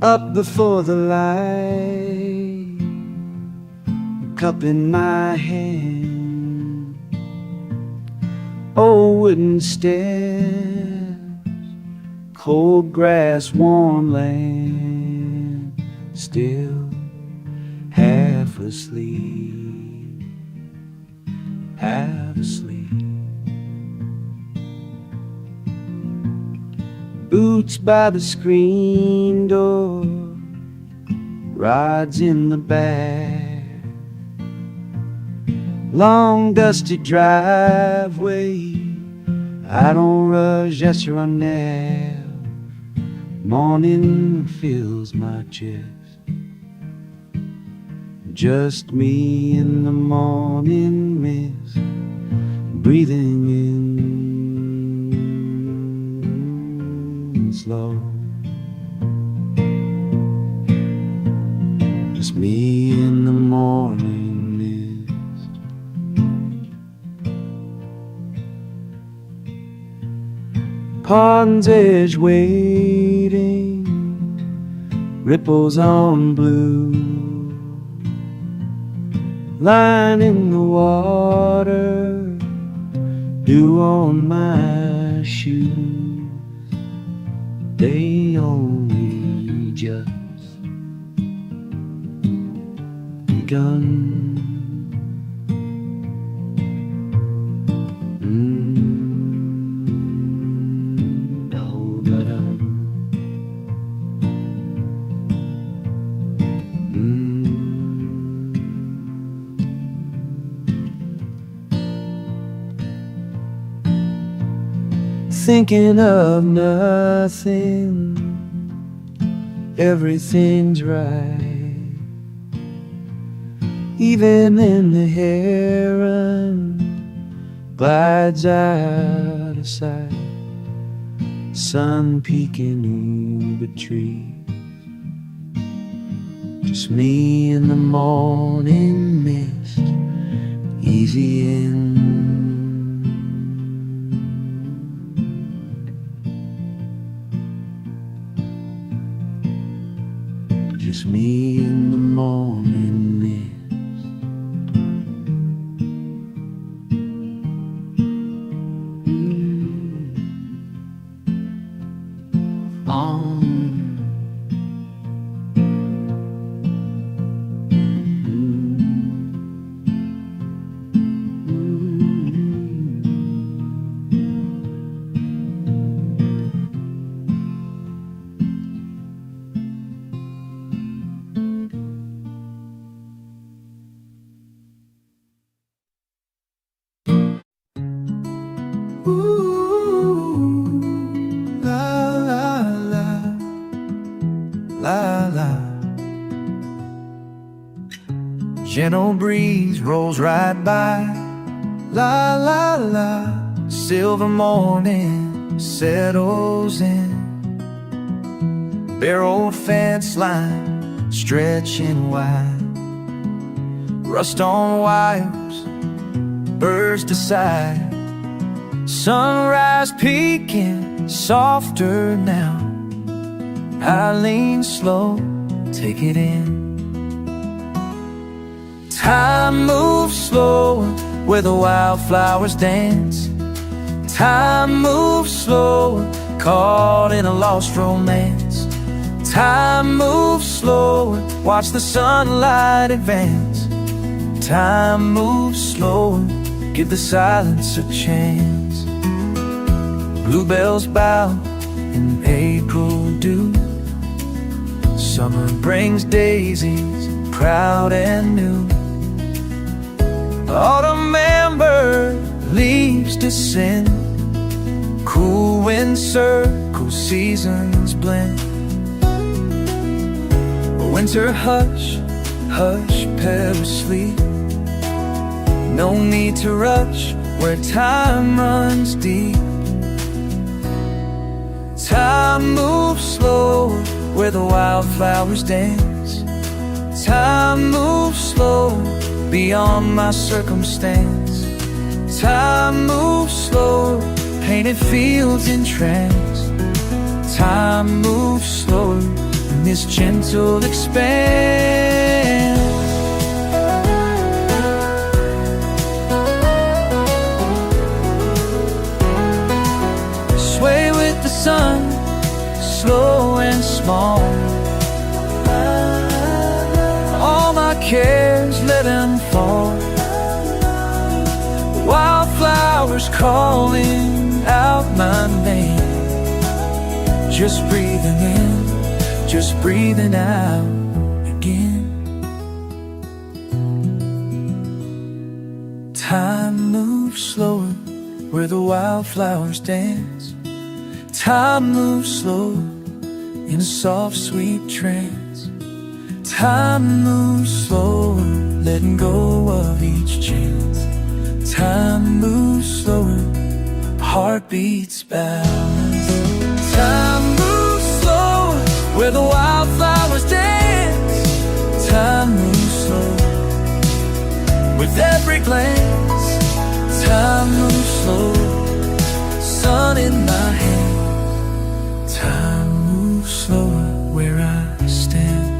Up before the light, cup in my hand, old wooden stairs, cold grass, warm land, still half asleep, half asleep. Boots by the screen door, rods in the back, long dusty driveway. I don't rush, just run now. Morning fills my chest, just me in the morning mist, breathing in slow. Just me in the morning mist. Pond's edge waiting, ripples on blue, line in the water, dew on my shoes. They only just begun. Thinking of nothing, everything's right. Even in the heron glides out of sight. Sun peeking over trees, just me in the morning mist, easy in. Just me in the morning mist. La la. Gentle breeze rolls right by. La la la. Silver morning settles in. Bare old fence line stretching wide. Rust on wires burst aside. Sunrise peeking softer now. I lean slow, take it in. Time moves slower where the wildflowers dance. Time moves slower, caught in a lost romance. Time moves slower, watch the sunlight advance. Time moves slower, give the silence a chance. Bluebells bow in April dew. Summer brings daisies, proud and new. Autumn amber leaves descend. Cool wind circles, seasons blend. Winter hush, hush, perish sleep. No need to rush where time runs deep. Time moves slower where the wildflowers dance. Time moves slow beyond my circumstance. Time moves slow, painted fields in trance. Time moves slower, in this gentle expanse. Sway with the sun, slow and small. All my cares, let them fall. Wildflowers calling out my name. Just breathing in, just breathing out again. Time moves slower where the wildflowers dance. Time moves slow in a soft, sweet trance. Time moves slower, letting go of each chance. Time moves slower, heartbeats balance. Time moves slower where the wildflowers dance. Time moves slow with every glance. Time moves slow, sun in my hand. Time moves slower where I stand.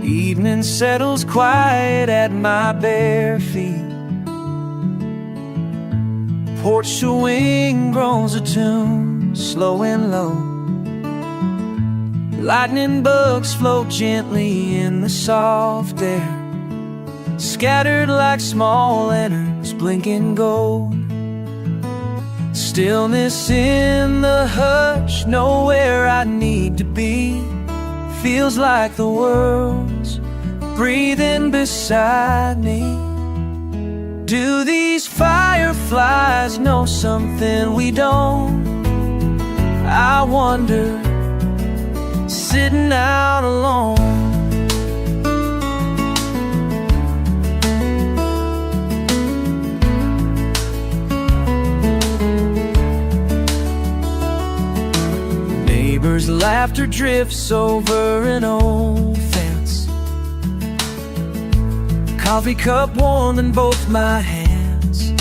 Evening settles quiet at my bare feet. Porch swing groans a tune, slow and low. Lightning bugs float gently in the soft air, scattered like small lanterns blinking gold. Stillness in the hush, nowhere I need to be. Feels like the world's breathing beside me. Do these fireflies know something we don't? I wonder, sitting out alone. Neighbors' laughter drifts over an old fence. Coffee cup warm in both my hands.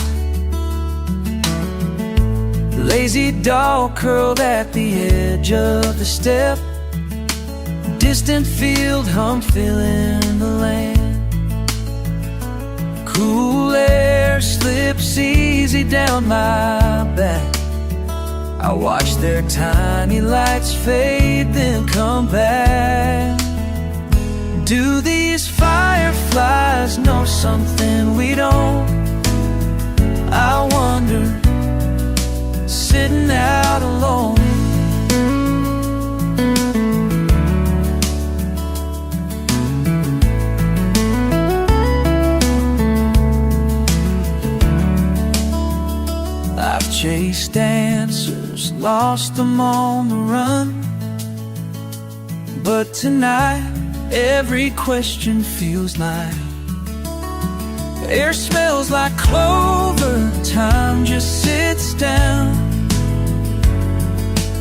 Lazy dog curled at the edge of the step. Distant field hum filling the land. Cool air slips easy down my back. I watch their tiny lights fade, then come back. Do these fireflies know something we don't? I wonder, sitting out alone. I've chased answers, lost them on the run, but tonight every question feels like air smells like clover. Time just sits down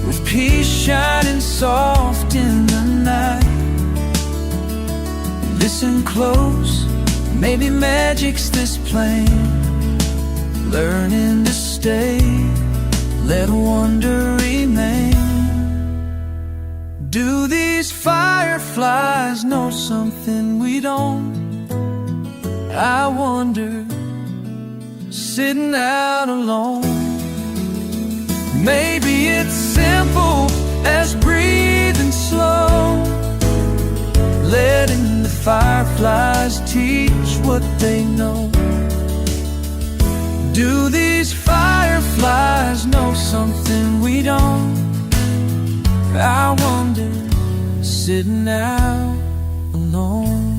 with peace shining soft in the night. Listen close, maybe magic's this plain. Learning to stay, let wonder remain. Do these fireflies know something we don't? I wonder, sitting out alone. Maybe it's simple as breathing slow, letting the fireflies teach what they know. Do these fireflies know something we don't? I wonder, sitting out alone.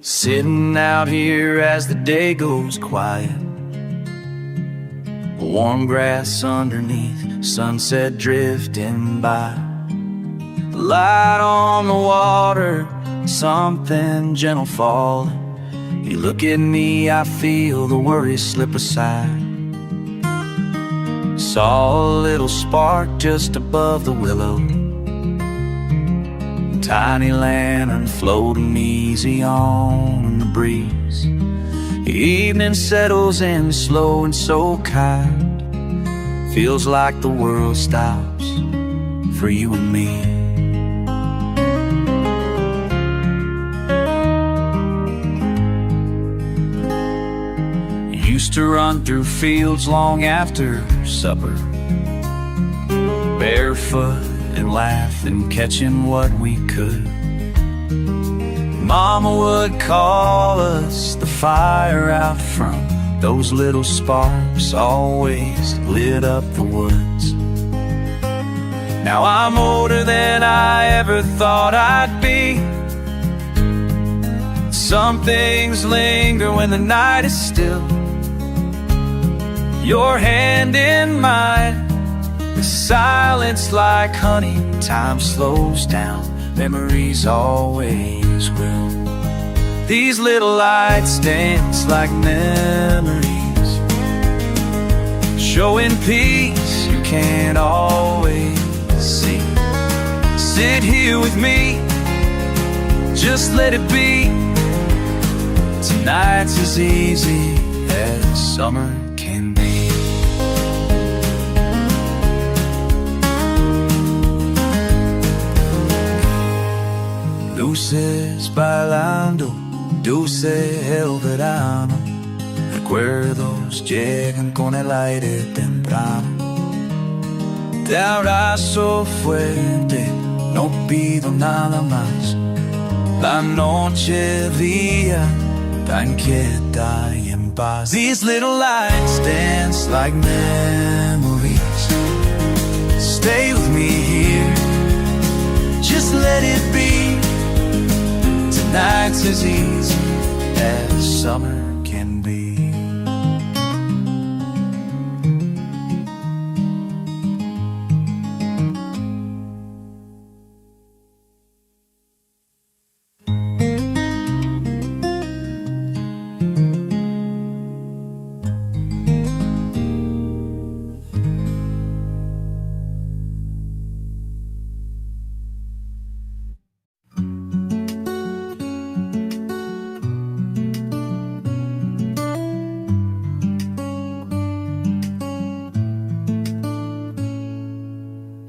Sitting out here as the day goes quiet, warm grass underneath, sunset drifting by, the light on the water, something gentle falling. You look at me, I feel the worries slip aside. Saw a little spark just above the willow, tiny lantern floating easy on the breeze. The evening settles in slow and so kind, feels like the world stops for you and me. Used to run through fields long after supper, barefoot and laugh and catching what we could. Mama would call us, the fire out front, those little sparks always lit up the woods. Now I'm older than I ever thought I'd be. Some things linger when the night is still. Your hand in mine, the silence like honey. Time slows down, memories always will. These little lights dance like memories, showing peace you can't always see. Sit here with me, just let it be. Tonight's as easy as summer can be. Luces bailando, dulce el verano. Recuerdos llegan con el aire temprano. Te abrazo fuerte, no pido nada más. La noche brilla tan quieta y en paz. These little lights dance like memories. Stay with me here, just let it be. Tonight's as easy as summer can be.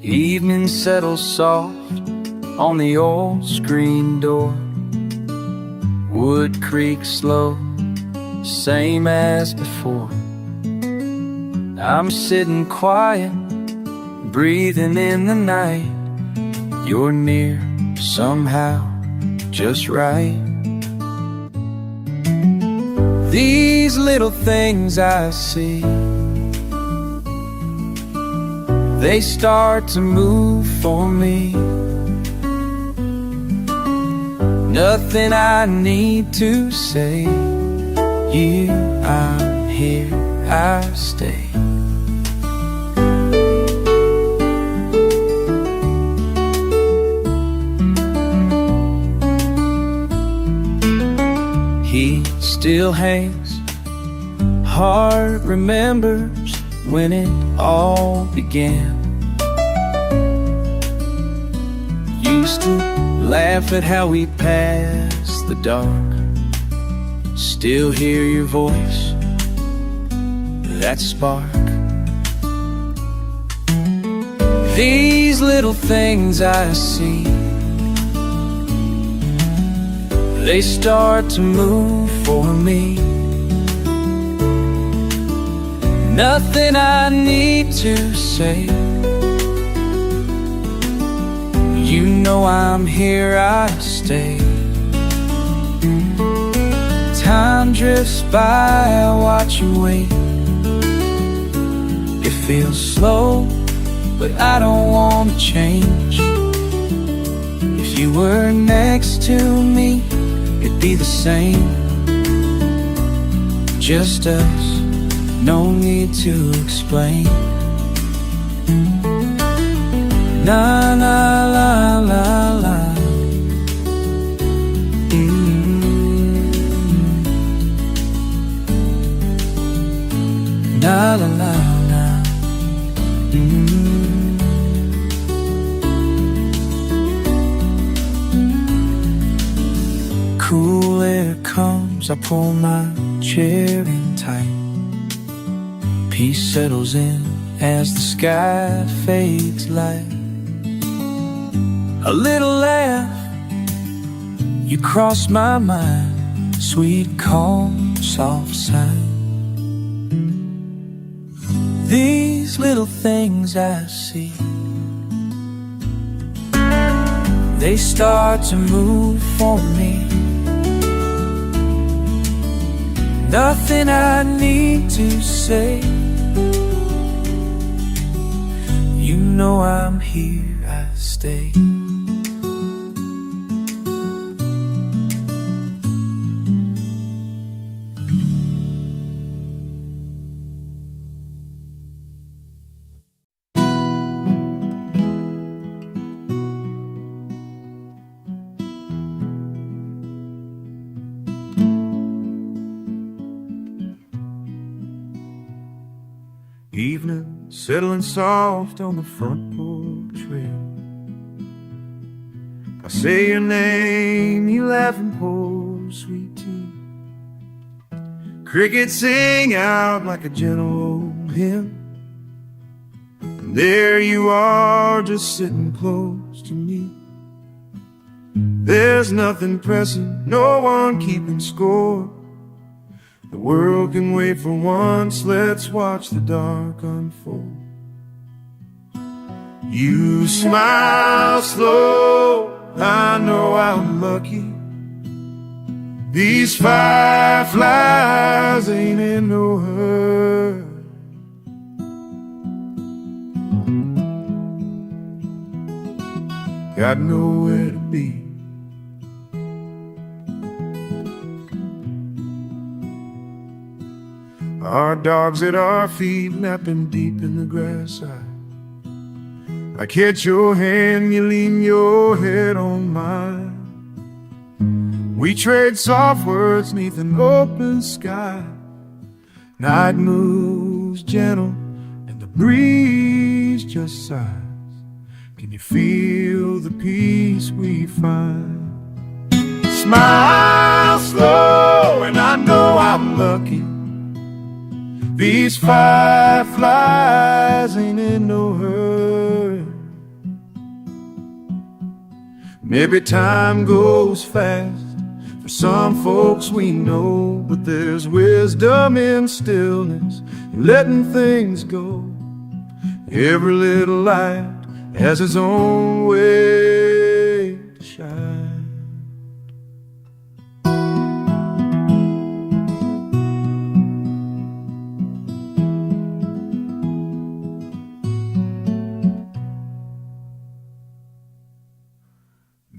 Evening settles soft on the old screen door. Wood creaks slow, same as before. I'm sitting quiet, breathing in the night. You're near somehow, just right. These little things I see, they start to move for me. Nothing I need to say. You, I'm here, I stay. He still hangs, heart remembers when it all began. Used to laugh at how we passed the dark. Still hear your voice, that spark. These little things I see, they start to move for me. Nothing I need to say. You know I'm here, I stay. Time drifts by, I watch you wait. It feels slow, but I don't want to change. If you were next to me, it'd be the same. Just us, no need to explain. La la la la la. La la la la. Cool air comes, I pull my chair in tight. Peace settles in as the sky fades light. A little laugh, you cross my mind. Sweet, calm, soft sign. These little things I see, they start to move for me. Nothing I need to say. You know I'm here, I stay. Evening settling soft on the front porch rail. I say your name, you laugh and pour sweet tea. Crickets sing out like a gentle old hymn. And there you are, just sitting close to me. There's nothing pressing, no one keeping score. The world can wait for once, let's watch the dark unfold. You smile slow, I know I'm lucky. These fireflies ain't in no hurry. Got nowhere to be. Our dogs at our feet, napping deep in the grass. I catch your hand, you lean your head on mine. We trade soft words neath an open sky. Night moves gentle and the breeze just sighs. Can you feel the peace we find? Smile slow and I know I'm lucky. These fireflies ain't in no hurry. Maybe time goes fast for some folks we know, but there's wisdom in stillness and letting things go. Every little light has its own way to shine.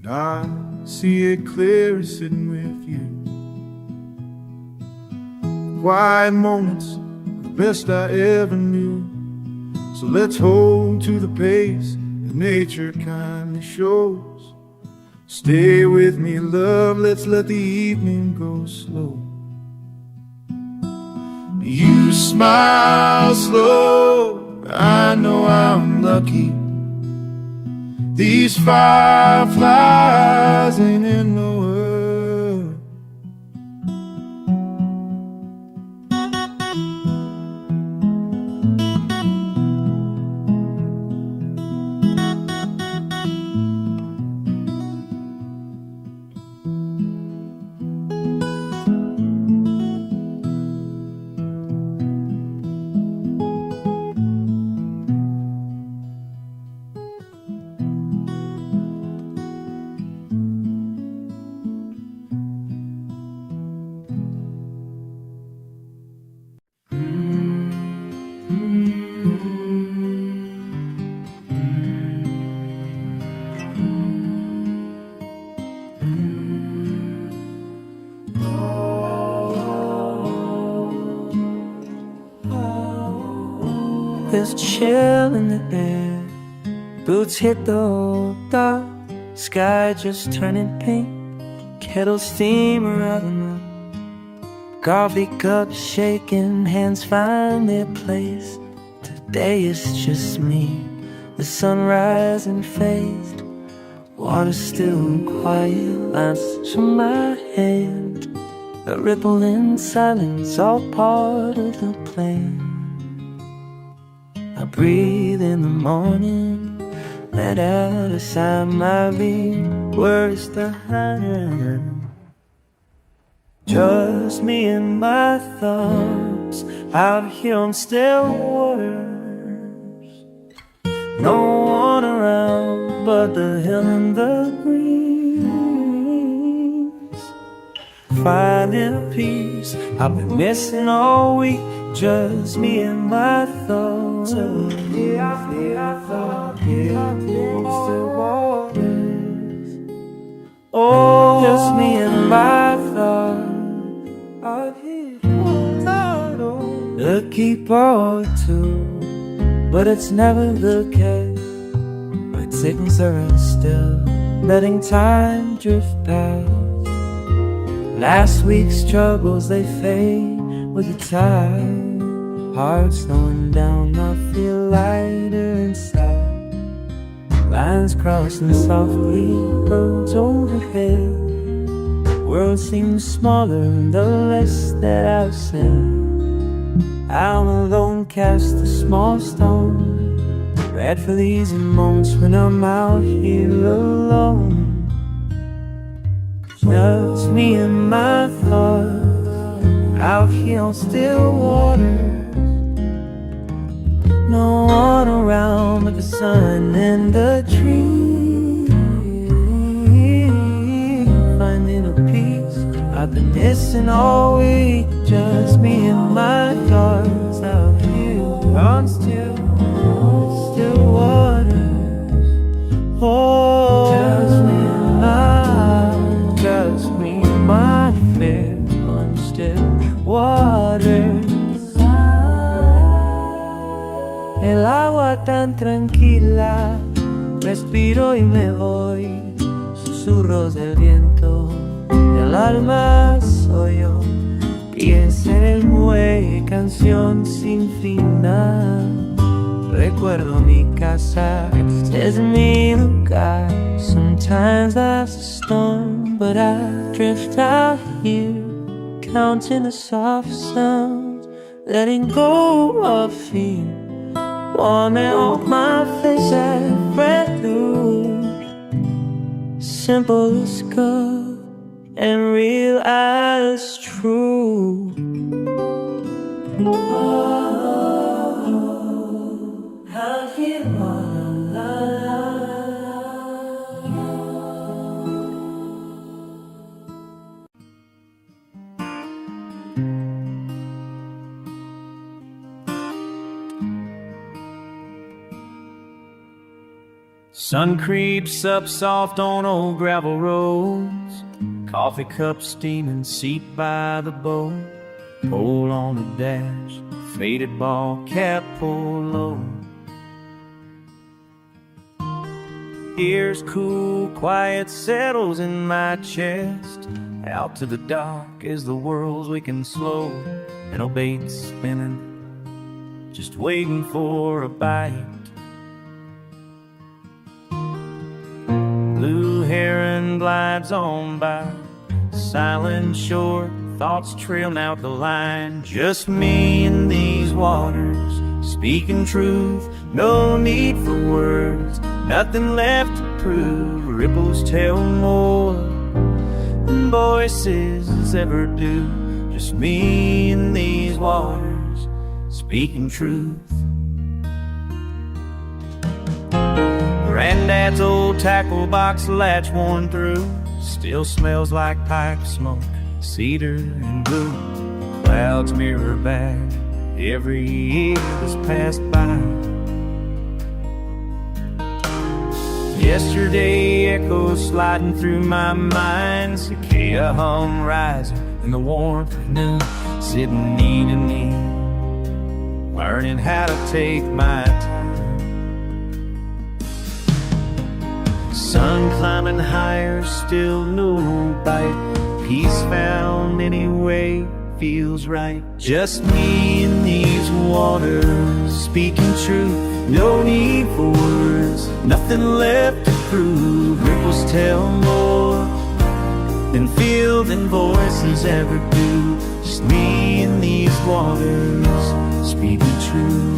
I see it clear sitting with you. Quiet moments, the best I ever knew. So let's hold to the pace that nature kindly shows. Stay with me, love, let's let the evening go slow. You smile slow, I know I'm lucky. These fireflies ain't in no hurry. there's a chill in the air. Boots hit the old dark, sky just turning pink. Kettle steamer out of the coffee cup shaking, hands find their place. Today it's just me, the sunrise and fades. Water still quiet, lines from my hand. A ripple in silence, all part of the plan. I breathe in the morning, let out a sigh, my worst behind. Just me and my thoughts, out here on still waters. No one around but the hill and the breeze. Finding peace, I've been missing all week. Just me and my thoughts, still waters. Oh, just me and my thoughts. To keep all two, but it's never the case. My signals are still letting time drift past. Last week's troubles, they fade with the tide. Heart slowing down, I feel lighter inside. Lines crossing softly, roads overhead. World seems smaller the less that I've said. I'm alone, cast a small stone. Read for these moments when I'm out here alone. Just me and my thoughts, out here on still waters. No one around but the sun and the trees. Finding a peace I've been missing all week. Just me and my thoughts, out here on still waters. Oh, just me and my fear on still waters. El agua tan tranquila, respiro y me voy. Susurros del viento, el alma soy yo. Pies en el muelle, canción sin final. Recuerdo mi casa, es mi lugar. Sometimes life's a storm, but I drift out here, counting the soft sounds, letting go of fear. Warming off my face, I breath through. Simple as good and real as true. I feel sun creeps up soft on old gravel roads. Coffee cup steaming, seat by the boat. Pole on the dash, faded ball cap pull low. Ears cool, quiet settles in my chest. Out to the dock as the world's waking slow. And old bait's spinning, just waiting for a bite. Blue heron glides on by, silent shore, thoughts trailing out the line. Just me in these waters, speaking truth, no need for words, nothing left to prove. Ripples tell more than voices ever do. Just me in these waters, speaking truth. Granddad's old tackle box latch worn through, still smells like pipe smoke, cedar and glue. Clouds mirror back every year that's passed by. Yesterday echoes sliding through my mind, cicada hum rising in the warmth of noon, sitting knee to knee, learning how to take my time. Sun climbing higher, still no bite. Peace found anyway, feels right. Just me and these waters, speaking truth, no need for words, nothing left to prove. Ripples tell more than field and voices ever do. Just me and these waters, speaking truth.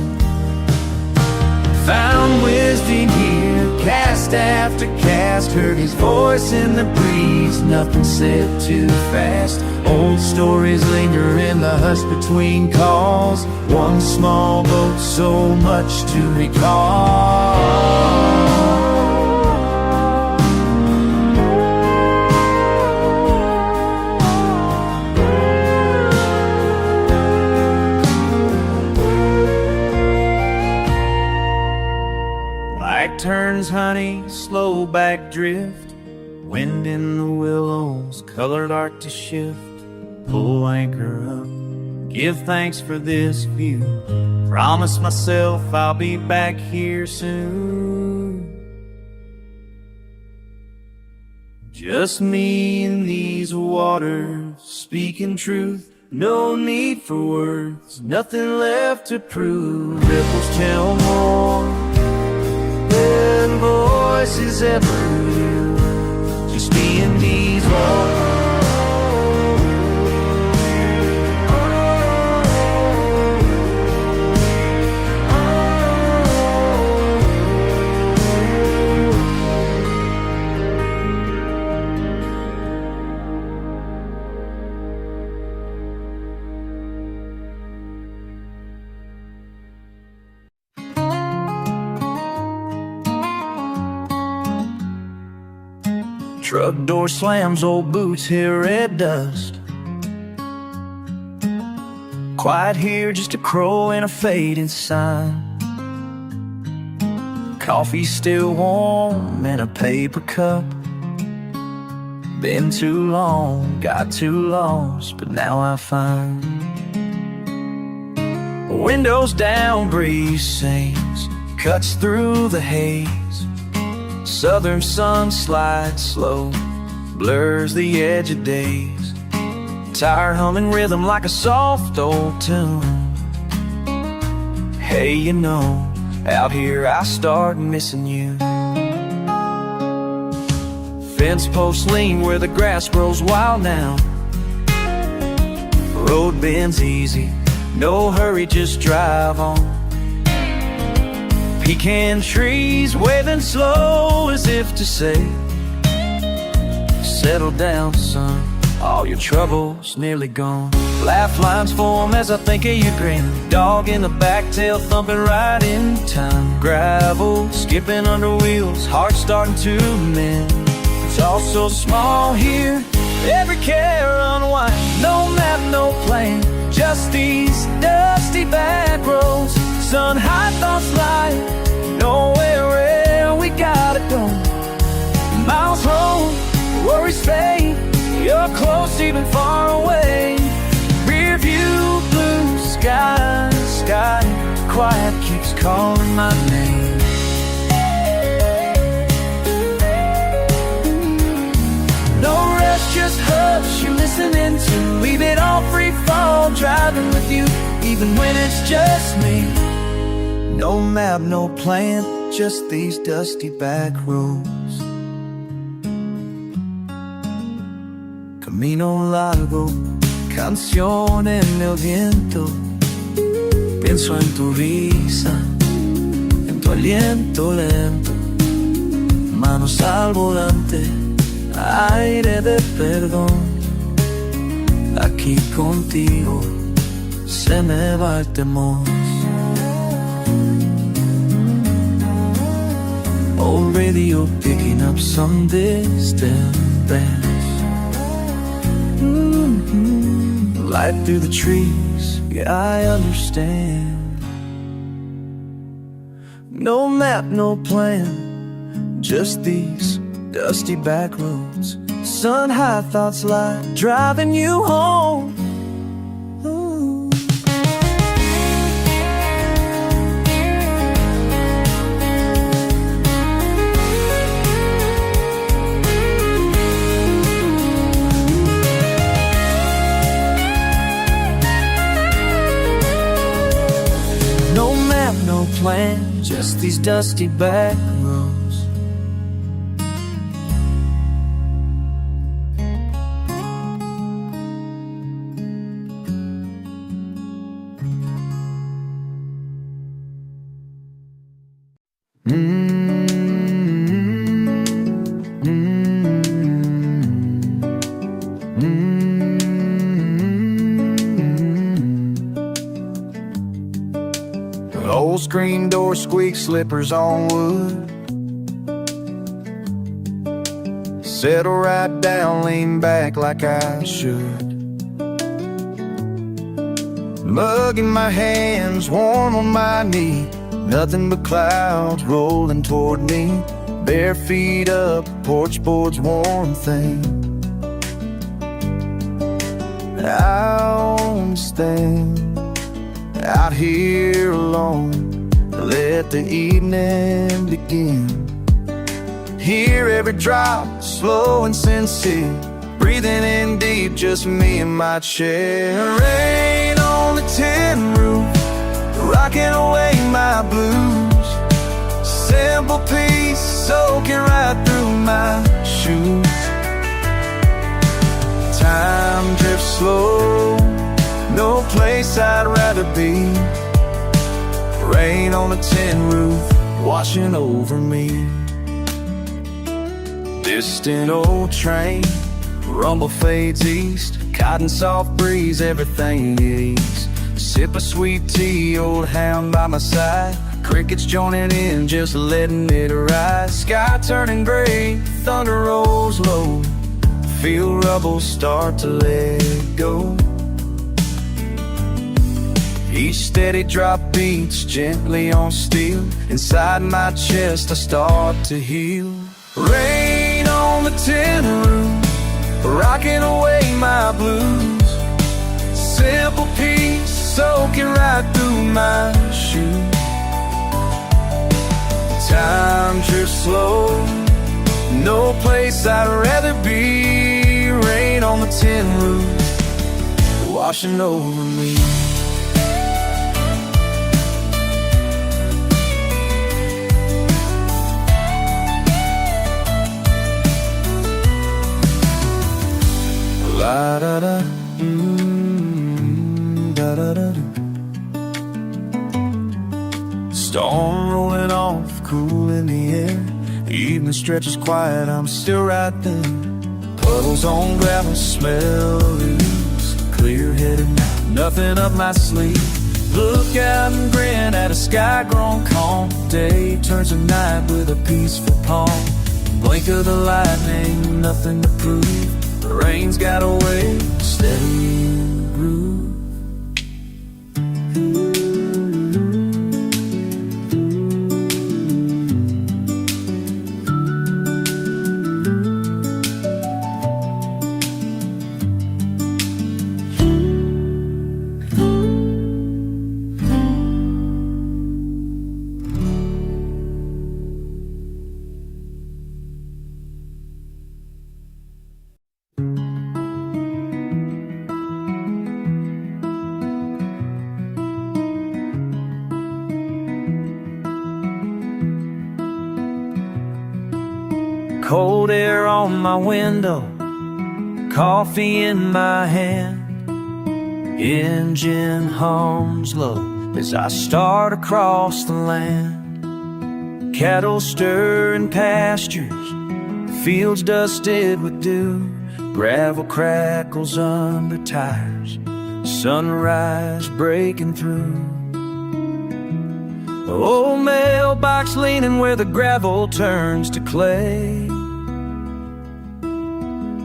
Found wisdom here, cast after cast. Heard his voice in the breeze, nothing said too fast. Old stories linger in the hush between calls. One small boat, so much to recall. Turns honey, slow back drift. Wind in the willows, colored arc to shift. Pull anchor up, give thanks for this view. Promise myself I'll be back here soon. Just me and these waters, speaking truth, no need for words, nothing left to prove. Ripples tell more than voices ever do. Just me and these waters. Truck door slams, old boots hit red dust. Quiet here, just a crow and a fading sign. Coffee still warm in a paper cup. Been too long, got too lost, but now I find. Windows down, breeze sings, cuts through the haze. Southern sun slides slow, blurs the edge of days. Tire humming rhythm like a soft old tune. Hey, you know, out here I start missing you. Fence posts lean where the grass grows wild now. Road bends easy, no hurry, just drive on. Pecan trees waving slow as if to say, settle down, son, all your troubles nearly gone. Laugh lines form as I think of your grin. Dog in the back, tail thumping right in time. Gravel skipping under wheels, heart starting to mend. It's all so small here, every care unwind. No map, no plan, just these dusty back roads. Sun high thoughts lie, nowhere where we gotta go. Miles roll, worries fade, you're close even far away. Rear view, blue sky, sky quiet keeps calling my name. No rush, just hush, you're listening to. Leave it all free fall, driving with you, even when it's just me. No map, no plan, just these dusty back roads. Camino largo, canción en el viento. Pienso en tu risa, en tu aliento lento. Manos al volante, aire de perdón. Aquí contigo se me va el temor. Old radio picking up some distant bands. Light through the trees, yeah, I understand. No map, no plan, just these dusty back roads. Sun high thoughts lie, driving you home. Ooh. plan, just these dusty back roads. Old screen door squeak, slippers on wood. Settle right down, lean back like I should. Mug in my hands, warm on my knee. Nothing but clouds rolling toward me. Bare feet up, porch board's warm thing. I'll stand out here alone, let the evening begin. Hear every drop, slow and sincere. Breathing in deep, just me and my chair. Rain on the tin roof, rocking away my blues. Simple peace soaking right through my shoes. Time drifts slow, no place I'd rather be. Rain on the tin roof, washing over me. Distant old train, rumble fades east. Cotton soft breeze, everything at ease. Sip of sweet tea, old hound by my side. Crickets joining in, just letting it rise. Sky turning gray, thunder rolls low. Feel rubble start to let go. Each steady drop beats gently on steel. Inside my chest I start to heal. Rain on the tin roof, rocking away my blues. Simple peace soaking right through my shoes. Time drifts slow, no place I'd rather be. Rain on the tin roof, washing over me. La da da, da da da da. Storm rolling off, cool in the air. The evening stretches quiet, I'm still right there. Puddles on gravel, smell loose. Clear-headed now, nothing up my sleeve. Look out and grin at a sky-grown calm. Day turns to night with a peaceful palm. Blink of the lightning, nothing to prove. The rain's got a way to steady groove. Cold air on my window, coffee in my hand. Engine hums low as I start across the land. Cattle stir in pastures, fields dusted with dew. Gravel crackles under tires, sunrise breaking through. Old mailbox leaning where the gravel turns to clay.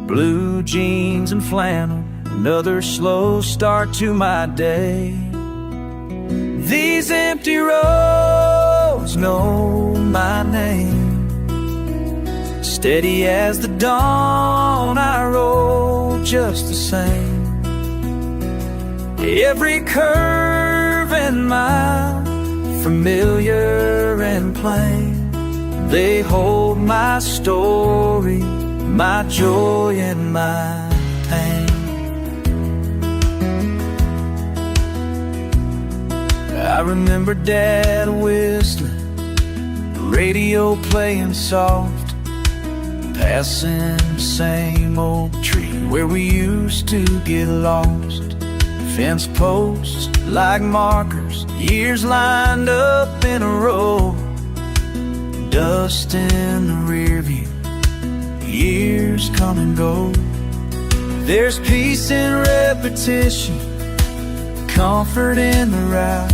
Blue jeans and flannel, another slow start to my day. These empty roads know my name. Steady as the dawn, I roll just the same. Every curve and mile, familiar and plain. They hold my story, my joy and my pain. I remember Dad whistling, the radio playing soft, passing the same old tree where we used to get lost. Fence posts like markers, years lined up in a row, dust in the rear view, years come and go. There's peace in repetition, comfort in the ride,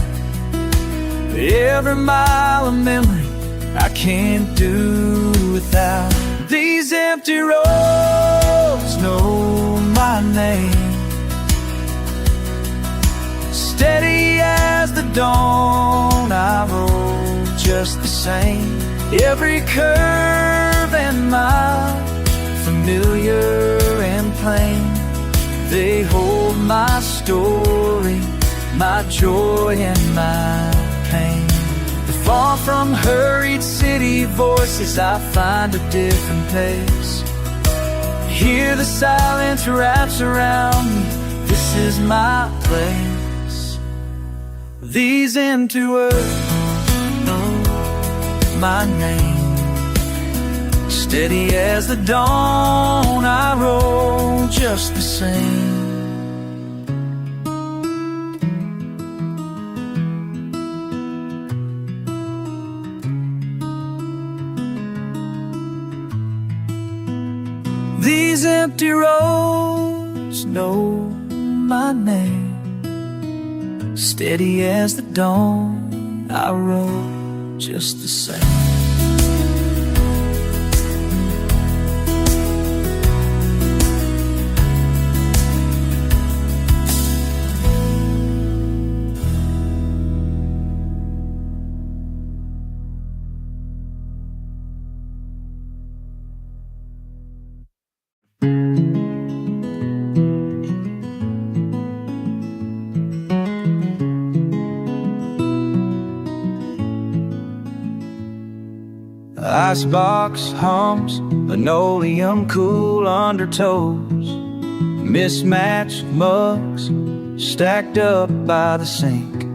but every mile of memory I can't do without. These empty roads know my name, steady as the dawn I roll just the same. Every curve and mile, familiar and plain, they hold my story, my joy and my pain. Far from hurried city voices, I find a different pace. Hear the silence wraps around me, this is my place. These empty words know my name, steady as the dawn I roll just the same. These empty roads know my name, steady as the dawn I roll just the same. Icebox hums, linoleum cool under toes, mismatched mugs stacked up by the sink.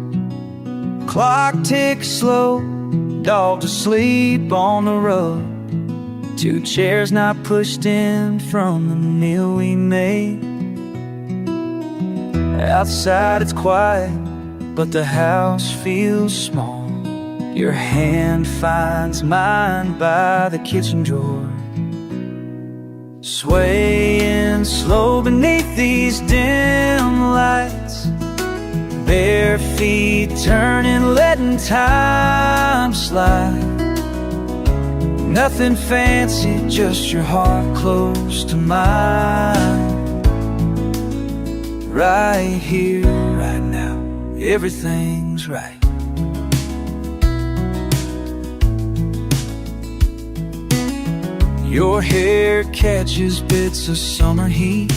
Clock ticks slow, dogs asleep on the rug, two chairs not pushed in from the meal we made. Outside it's quiet, but the house feels small. Your hand finds mine by the kitchen drawer, swaying slow beneath these dim lights, bare feet turning, letting time slide. Nothing fancy, just your heart close to mine. Right here, right now, everything's right. Your hair catches bits of summer heat,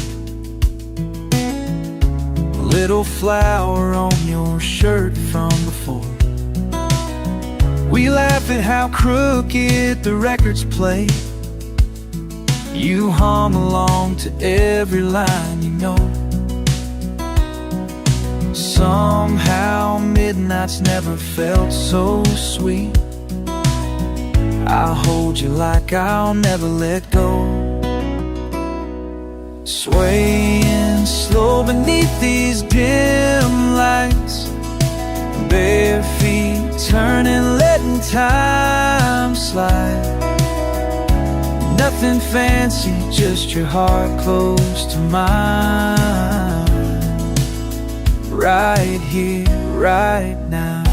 a little flower on your shirt from before. We laugh at how crooked the records play. You hum along to every line you know. Somehow midnight's never felt so sweet. I'll hold you like I'll never let go, swaying slow beneath these dim lights, bare feet turning, letting time slide. Nothing fancy, just your heart close to mine. Right here, right now,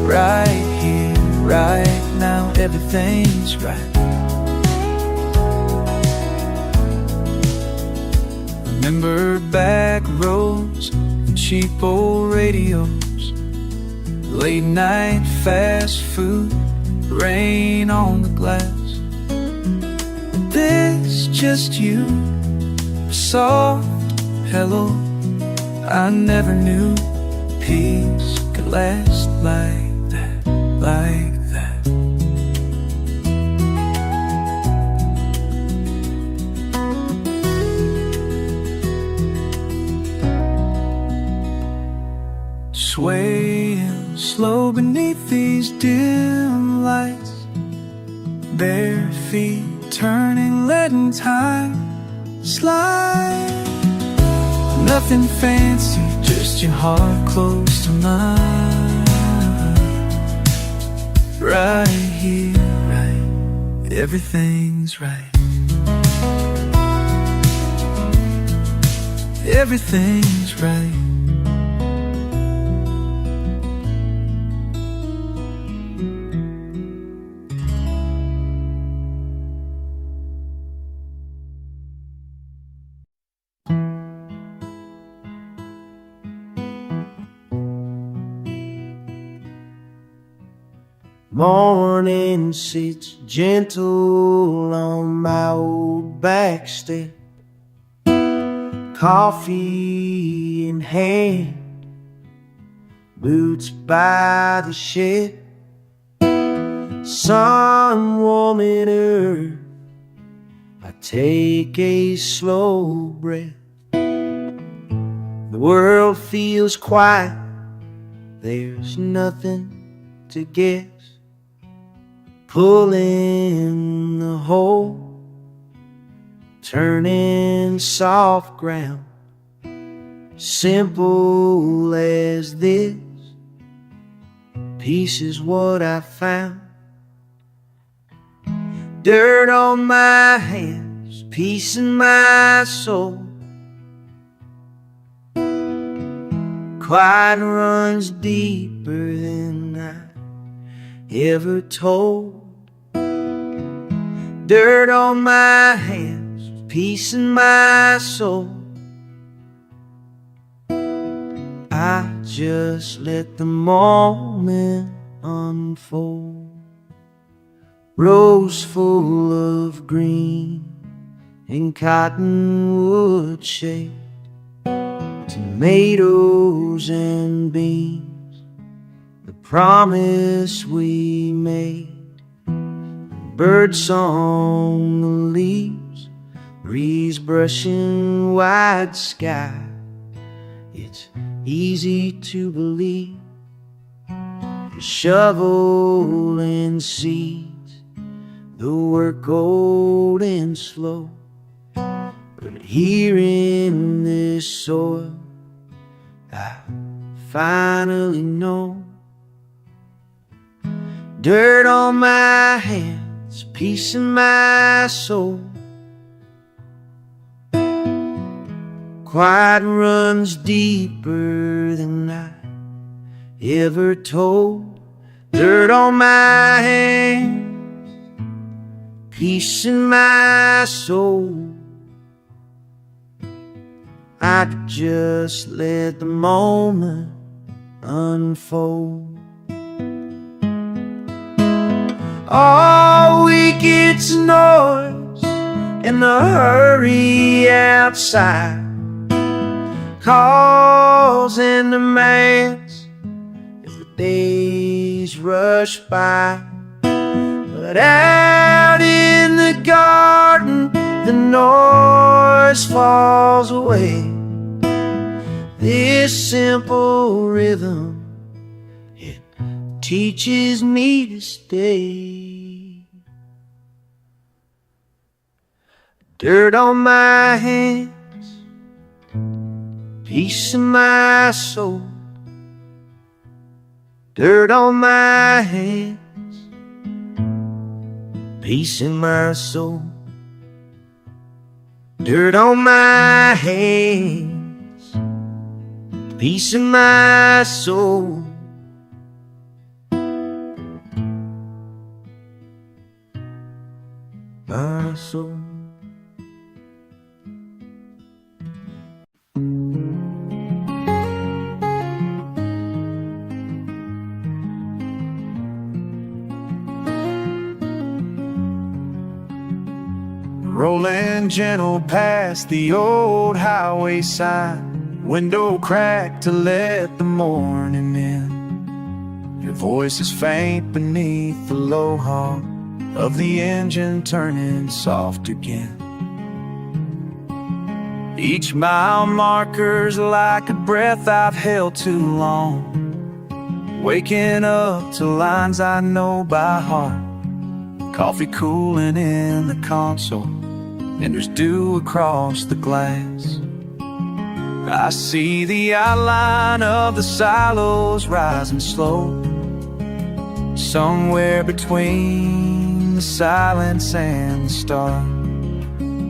right here, right now, everything's right. Remember back roads and cheap old radios, late night fast food, rain on the glass. This just you, a soft hello. I never knew peace could last like that, like that. swaying slow beneath these dim lights, bare feet turning, letting time slide. Nothing fancy, just your heart close to mine. Right here, right, everything's right. Everything's right. Morning sits gentle on my old back step, coffee in hand, boots by the shed, sun warming earth. I take a slow breath. The world feels quiet, there's nothing to guess. Pulling the whole, turning soft ground, simple as this. Peace is what I found. Dirt on my hands, peace in my soul. Quiet runs deeper than I ever told. Dirt on my hands, peace in my soul. I just let the moment unfold. Rose full of green and cottonwood shade, tomatoes and beans, the promise we made. Bird song, the leaves, breeze brushing wide sky. It's easy to believe. The shovel and seeds, the work old and slow. But here in this soil, I finally know. Dirt on my hands, peace in my soul. Quiet runs deeper than I ever told. Dirt on my hands, peace in my soul. I just let the moment unfold. All week it's noise and the hurry outside, calls and demands as the days rush by. But out in the garden, the noise falls away. This simple rhythm, it teaches me to stay. Dirt on my hands, peace in my soul. Dirt on my hands, peace in my soul. Dirt on my hands, peace in my soul. My soul. Rolling gentle past the old highway sign, window cracked to let the morning in. Your voice is faint beneath the low hum of the engine turning soft again. Each mile marker's like a breath I've held too long, waking up to lines I know by heart. Coffee cooling in the console, and there's dew across the glass. I see the outline of the silos rising slow, somewhere between the silence and the start.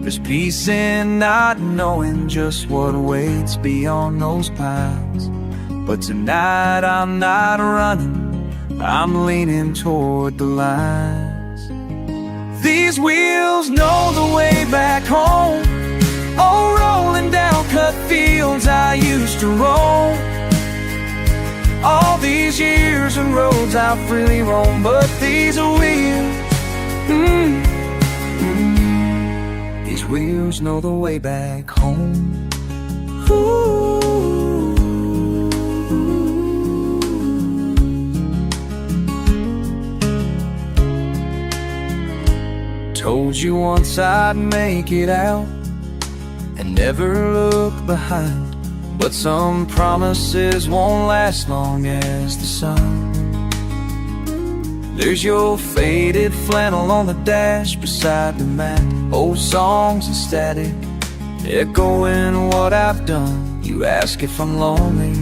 There's peace in not knowing just what awaits beyond those pines. But tonight I'm not running, I'm leaning toward the lines. These wheels know the way back home, oh, rolling down cut fields I used to roam. All these years and roads I freely roam, but these are wheels, these wheels know the way back home. Ooh. Told you once I'd make it out and never look behind, but some promises won't last long as the sun. There's your faded flannel on the dash beside the mat, old songs and static echoing what I've done. You ask if I'm lonely,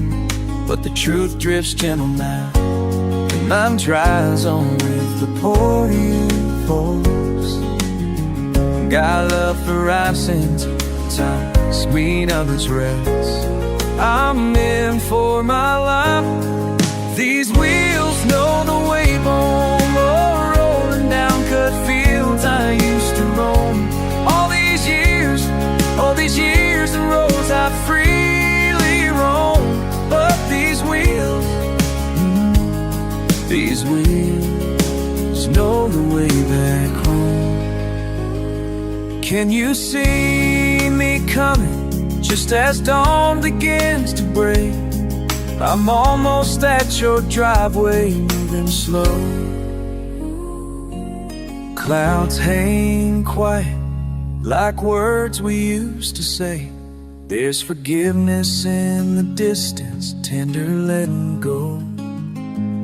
but the truth drifts gentle now, and I'm dries on with the pour you pours. Got love for rising time, sweet others rest. I'm in for my life. These wheels know the way home, oh, rolling down cut fields I used to roam. All these years and roads I freely roam. But these wheels know the way back home. Can you see me coming just as dawn begins to break? I'm almost at your driveway, moving slow. Clouds hang quiet like words we used to say. There's forgiveness in the distance, tender letting go.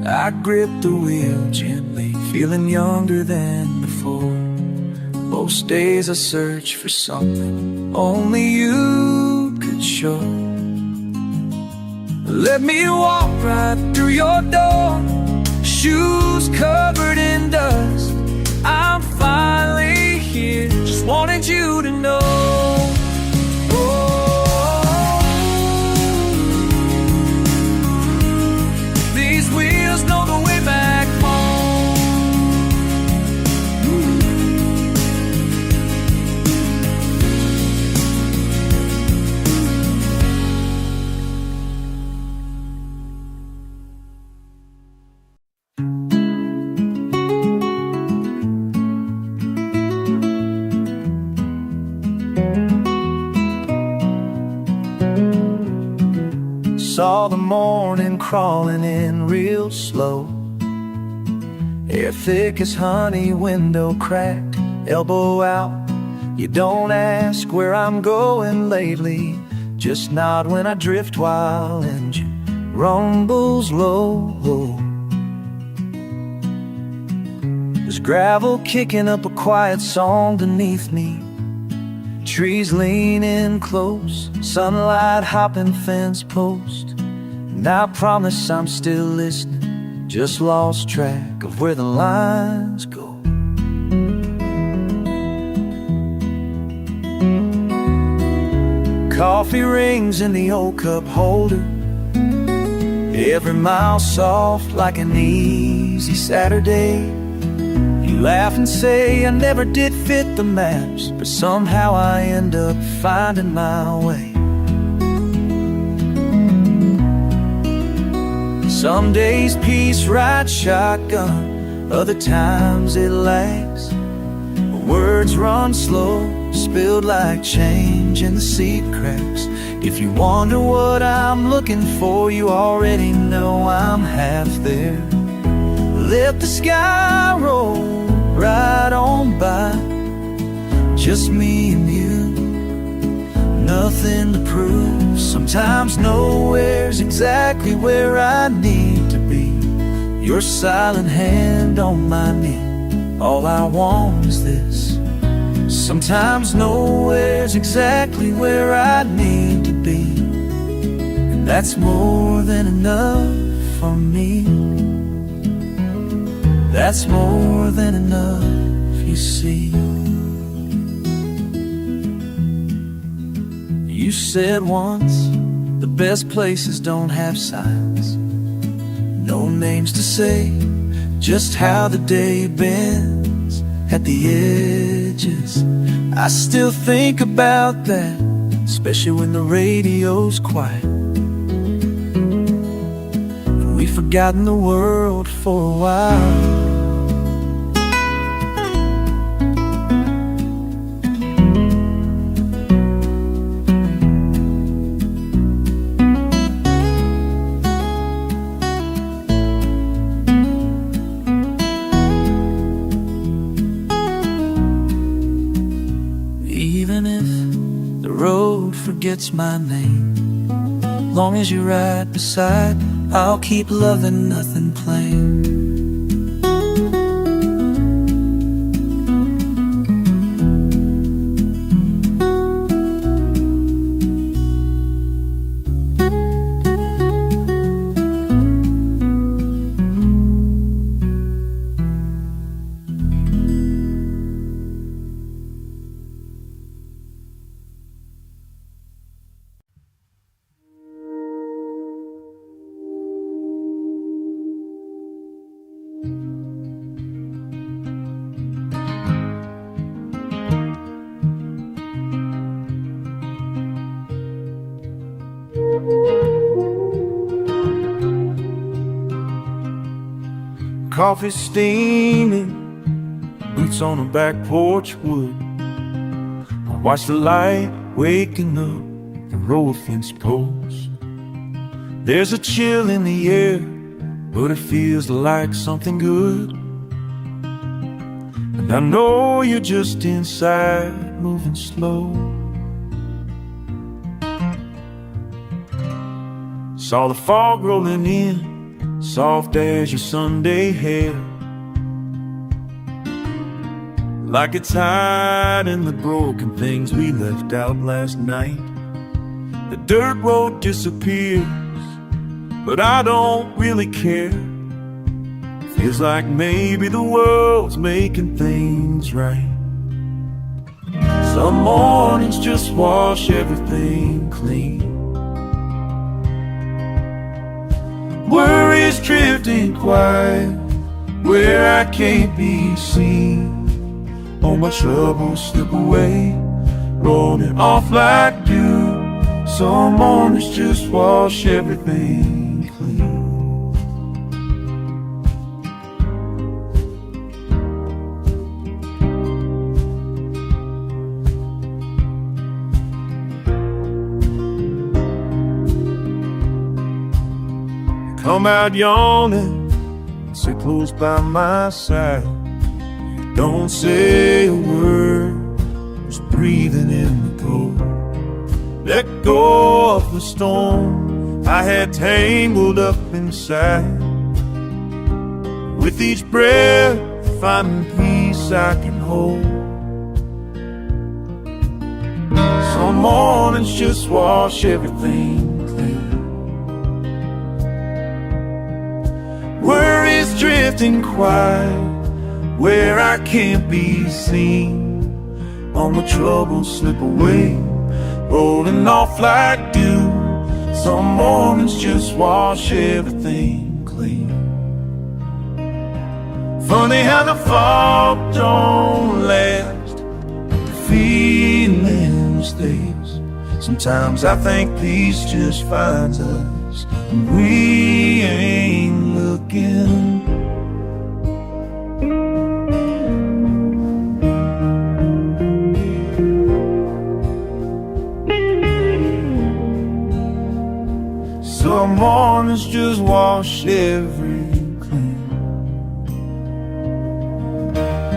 I grip the wheel gently, feeling younger than before. Most days I search for something only you could show. Let me walk right through your door, shoes covered in dust. I'm finally here, just wanted you to know. These wheels know the way back home. Saw the morning crawling in real slow, air thick as honey, window cracked, elbow out. You don't ask where I'm going lately, just nod when I drift while engine rumbles low. There's gravel kicking up a quiet song beneath me, trees leaning close, sunlight hopping fence post. And I promise I'm still listening, just lost track of where the lines go. Coffee rings in the old cup holder, every mile soft like an easy Saturday. You laugh and say I never did fit the maps, but somehow I end up finding my way. Some days peace rides shotgun, other times it lags. Words run slow, spilled like change in the seat cracks. If you wonder what I'm looking for, you already know I'm half there. Let the sky roll right on by, just me and you, nothing to prove. Sometimes nowhere's exactly where I need to be. Your silent hand on my knee. All I want is this. Sometimes nowhere's exactly where I need to be, and that's more than enough for me. That's more than enough, you see. You said once, the best places don't have signs, no names to say, just how the day bends at the edges. I still think about that, especially when the radio's quiet and we've forgotten the world for a while. Even if the road forgets my name, long as you're right beside, I'll keep loving nothing plain. Coffee steaming, boots on a back porch wood. I watch the light waking up the row of fence posts. There's a chill in the air, but it feels like something good. And I know you're just inside, moving slow. Saw the fog rolling in, soft as your Sunday hair, like it's hiding the broken things we left out last night. The dirt road disappears, but I don't really care. Feels like maybe the world's making things right. Some mornings just wash everything clean. Worries drifting quiet, where I can't be seen. All my troubles slip away, rolling off like dew. Some mornings just wash everything clean. Come out yawning, sit close by my side. Don't say a word, just breathing in the cold. Let go of the storm I had tangled up inside. With each breath, finding peace I can hold. Some mornings just wash everything clean. Worries drifting quiet, where I can't be seen. All my troubles slip away, rolling off like dew. Some mornings just wash everything clean. Funny how the fog don't last, the feeling stays. Sometimes I think peace just finds us when we ain't looking. Some mornings just wash everything clean.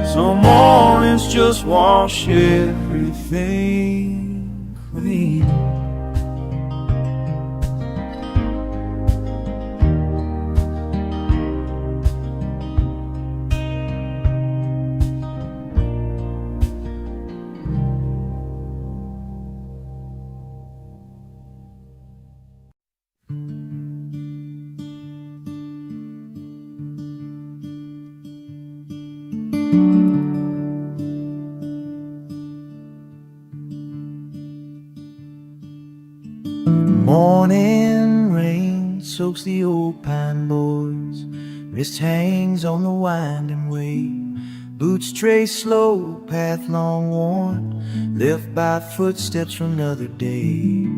Some mornings just wash everything clean. Morning rain soaks the old pine boards, mist hangs on the winding way. Boots trace slow, path long worn, left by footsteps from another day.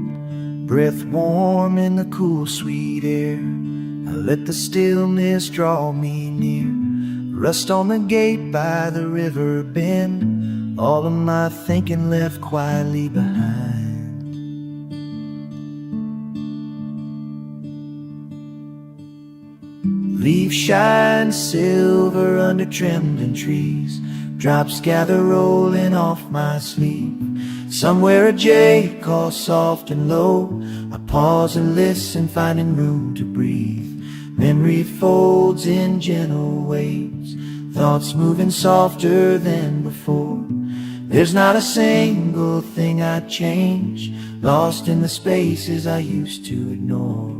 Breath warm in the cool sweet air, I let the stillness draw me near. Rust on the gate by the river bend, all of my thinking left quietly behind. Leaves shine silver under trembling trees, drops gather rolling off my sleeve. Somewhere a jay calls soft and low, I pause and listen, finding room to breathe. Memory folds in gentle waves, thoughts moving softer than before. There's not a single thing I'd change, lost in the spaces I used to ignore.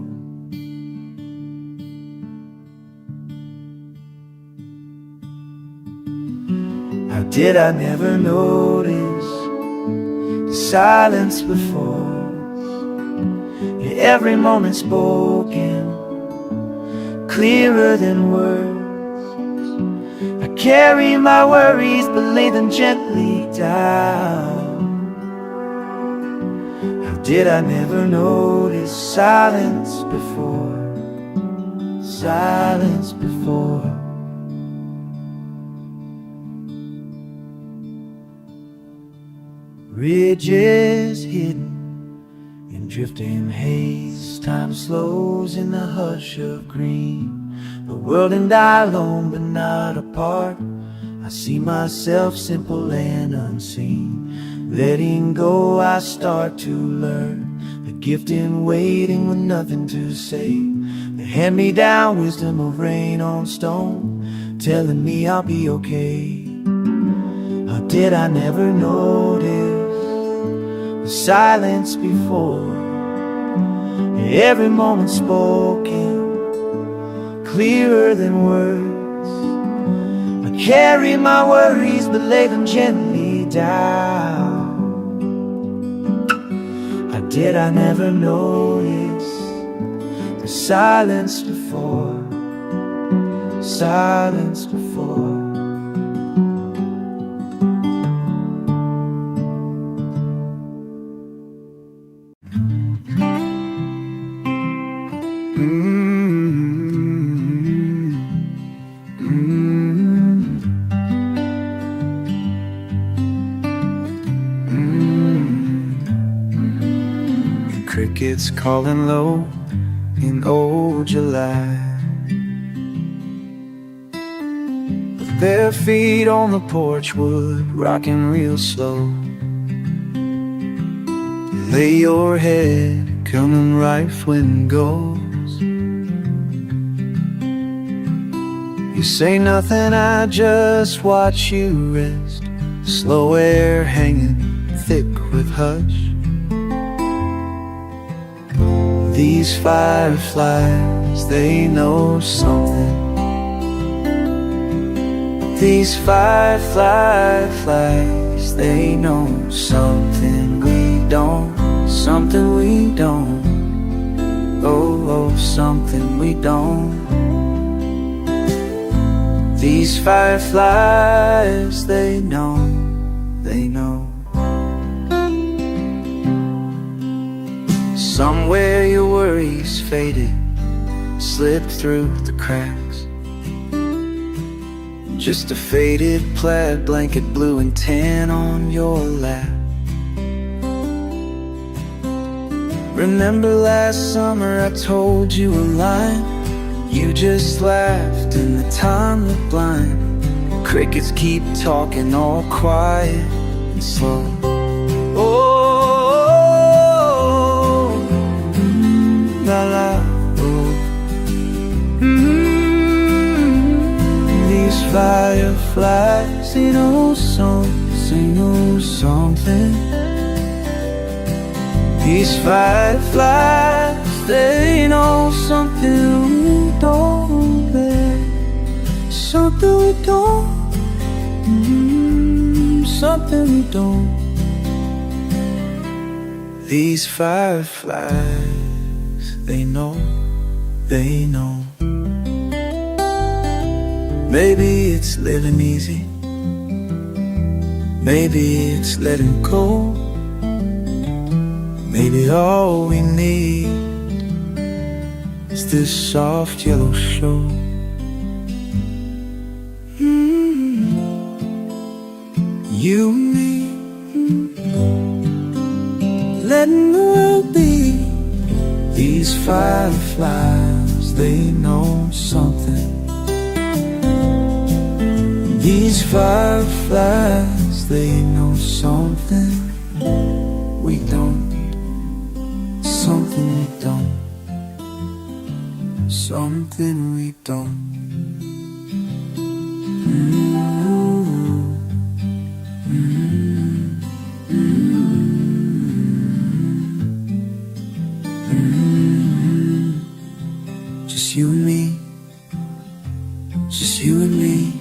How did I never notice the silence before? Every moment spoken, clearer than words. I carry my worries but lay them gently down. How did I never notice silence before? Silence before. Ridges hidden in drifting haze, time slows in the hush of green. The world and I alone but not apart, I see myself simple and unseen. Letting go I start to learn the gift in waiting with nothing to say. The hand-me-down wisdom of rain on stone, telling me I'll be okay. How did I never notice the silence before? Every moment spoken, clearer than words. I carry my worries but lay them gently down. How did I never notice the silence before? Silence before. Crickets calling low in old July, with bare feet on the porch wood, rocking real slow. Lay your head, coming right when goes. You say nothing, I just watch you rest, slow air hanging thick with hush. These fireflies, they know something. These fireflies, they know something we don't, something we don't. Oh, oh, something we don't. These fireflies, they know, they know. Somewhere your worries faded, slipped through the cracks. Just a faded plaid blanket, blue and tan on your lap. Remember last summer I told you a line, you just laughed and the time looked blind. Crickets keep talking all quiet and slow. Oh, la la, oh. These fireflies, they know something. These fireflies, they know something we don't, babe. Something we don't, something we don't. These fireflies, they know. Maybe it's living easy, maybe it's letting go. Maybe all we need is this soft yellow show. You and me, letting the world be. These fireflies, they know something. These fireflies, they know something we don't. Something we don't. Something we don't. Just you and me. Just you and me.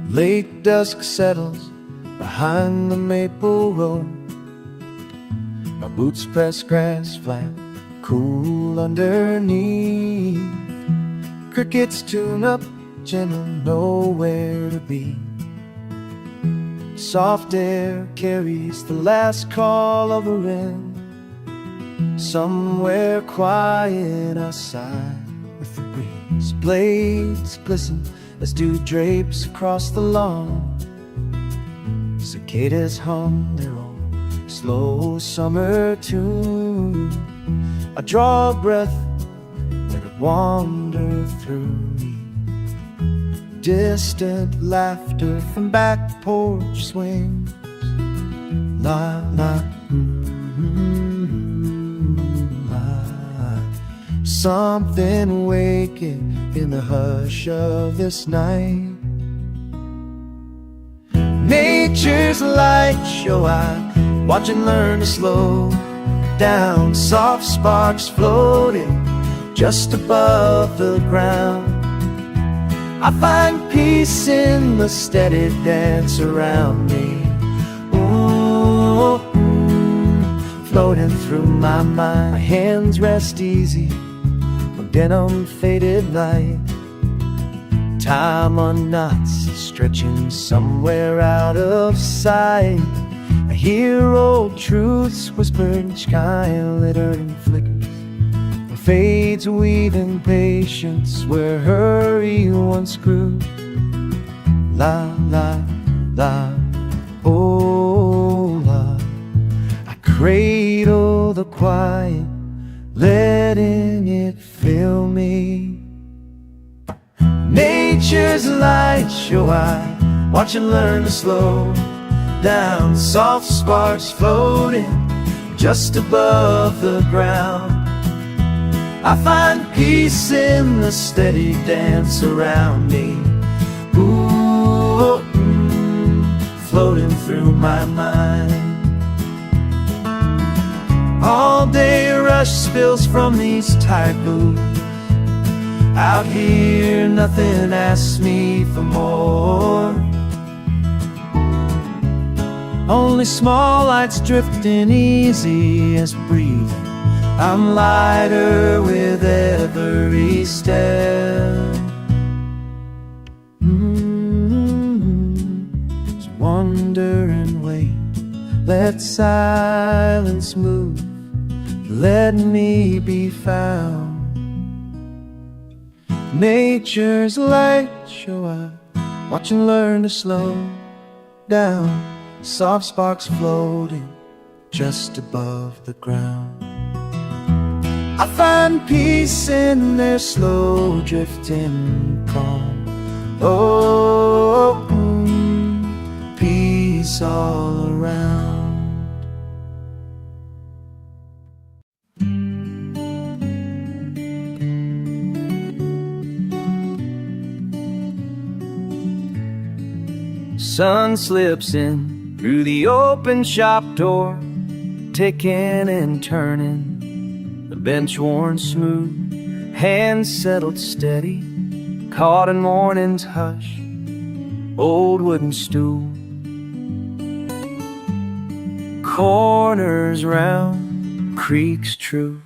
Late dusk settles behind the maple road. My boots press grass flat, cool underneath. Crickets tune up, gentle, nowhere to be. Soft air carries the last call of a wren. Somewhere quiet outside with the breeze. Blades glisten as dew drapes across the lawn. Cicadas hum their own slow summer tune. I draw a breath, let it wander through me. Distant laughter from back porch swings. La la, la. Something waking in the hush of this night. Nature's light show I watch and learn to slow down. Soft sparks floating just above the ground. I find peace in the steady dance around me. Ooh, floating through my mind. My hands rest easy on denim faded light. Time unknots, stretching somewhere out of sight. I hear old truths whispered in sky, littering flickers. Fades weaving patience where hurry once grew. La la la, oh la. I cradle the quiet, letting it fill me. Nature's light show I watch and learn to slow down. Soft sparks floating just above the ground. I find peace in the steady dance around me. Ooh, floating through my mind. All day rush spills from these tired boots. Out here nothing asks me for more. Only small lights drifting easy as breathing. I'm lighter with every step. Just wonder and wait. Let silence move. Let me be found. Nature's light show I watch and learn to slow down. Soft sparks floating just above the ground. I find peace in their slow drifting calm. Oh, peace all around. Sun slips in Through the open shop door, ticking and turning, the bench worn smooth, hands settled steady, caught in morning's hush, old wooden stool. Corners round, creeks true,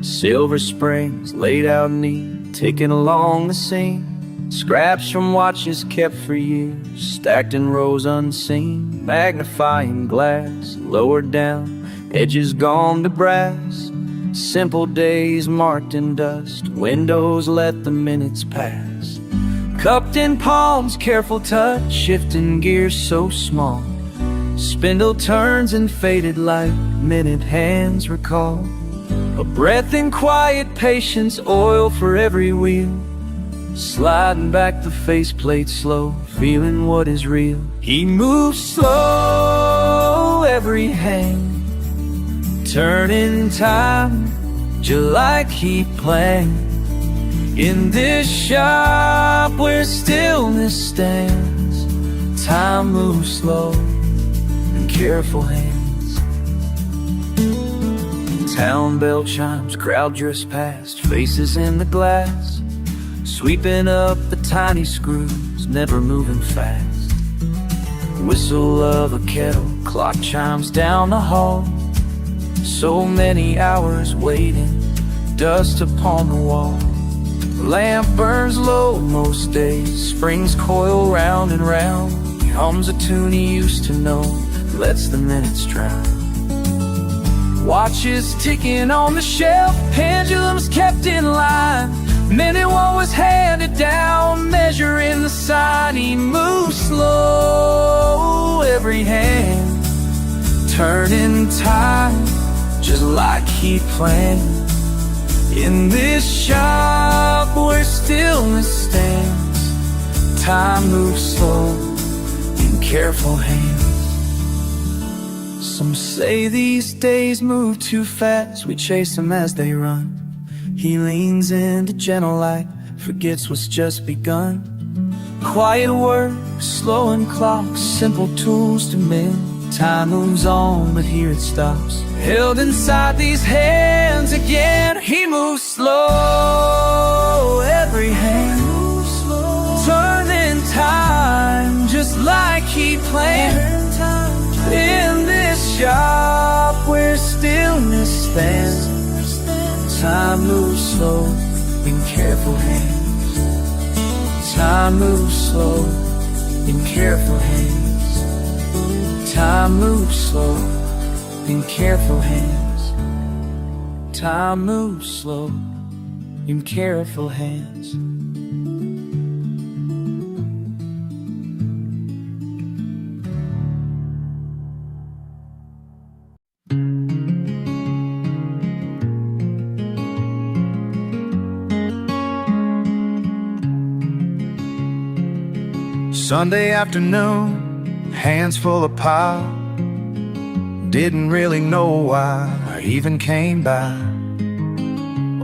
silver springs laid out neat, ticking along the seam. Scraps from watches kept for years, stacked in rows unseen. Magnifying glass, lowered down, edges gone to brass. Simple days marked in dust, windows let the minutes pass. Cupped in palms, careful touch, shifting gears so small. Spindle turns in faded light, minute hands recall. A breath in quiet patience, oil for every wheel. Sliding back the faceplate slow, feeling what is real. He moves slow, every hand turning time, just like he planned. In this shop where stillness stands, time moves slow in careful hands. Town bell chimes, crowd drifts past, faces in the glass, sweeping up the tiny screws, never moving fast. Whistle of a kettle, clock chimes down the hall. So many hours waiting, dust upon the wall. Lamp burns low most days, springs coil round and round. He hums a tune he used to know, lets the minutes drown. Watches ticking on the shelf, pendulums kept in line. Minute one was handed down, measuring the sign. He moves slow, every hand turning time, just like he planned. In this shop where stillness stands, time moves slow in careful hands. Some say these days move too fast, we chase them as they run. He leans into gentle light, forgets what's just begun. Quiet work, slowing clocks, simple tools to mend. Time moves on, but here it stops, held inside these hands again. He moves slow, every hand turning time, just like he planned. In this shop where stillness stands, time moves slow in careful hands. Time moves slow in careful hands. Time moves slow in careful hands. Time moves slow in careful hands. Sunday afternoon, hands full of pie. Didn't really know why I even came by.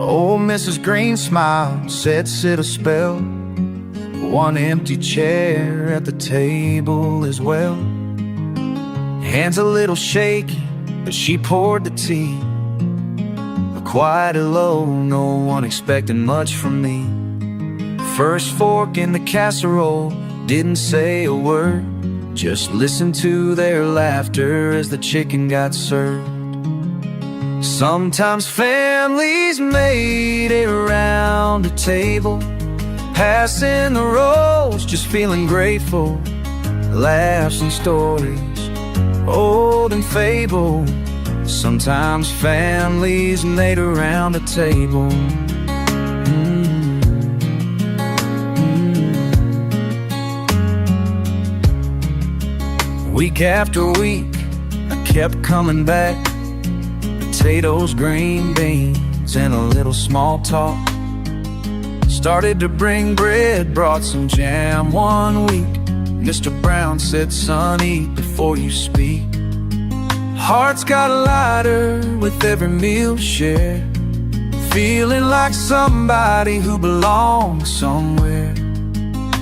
Old Mrs. Green smiled, said sit a spell. One empty chair at the table as well. Hands a little shaky, but she poured the tea. Quiet and low, no one expecting much from me. First fork in the casserole, didn't say a word, just listened to their laughter as the chicken got served. Sometimes families made it around a table, passing the rolls, just feeling grateful. Laughs and stories, old and fable. Sometimes families made around a table. Week after week, I kept coming back. Potatoes, green beans, and a little small talk. Started to bring bread, brought some jam one week. Mr. Brown said, son, eat before you speak. Hearts got lighter with every meal shared, feeling like somebody who belongs somewhere.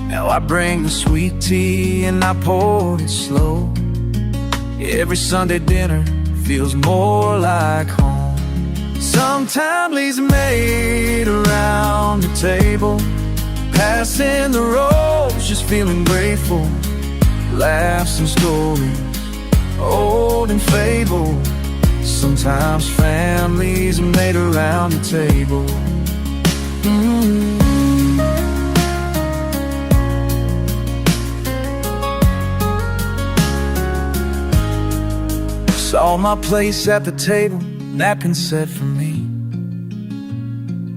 Now I bring the sweet tea and I pour it slow. Every Sunday dinner feels more like home. Some families made around the table, passing the rolls, just feeling grateful. Laughs and stories, old and fable. Sometimes families made around the table. Saw my place at the table, napkin set for me.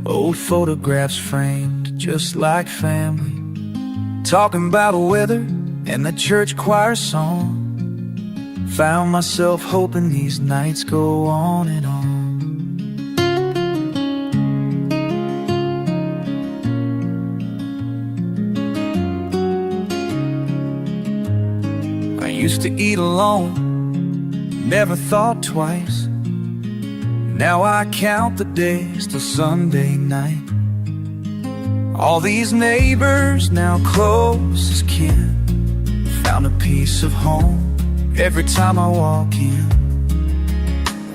Old photographs framed just like family, talking about the weather and the church choir song. Found myself hoping these nights go on and on. I used to eat alone, never thought twice. Now I count the days till Sunday night. All these neighbors now close as kin, found a piece of home every time I walk in.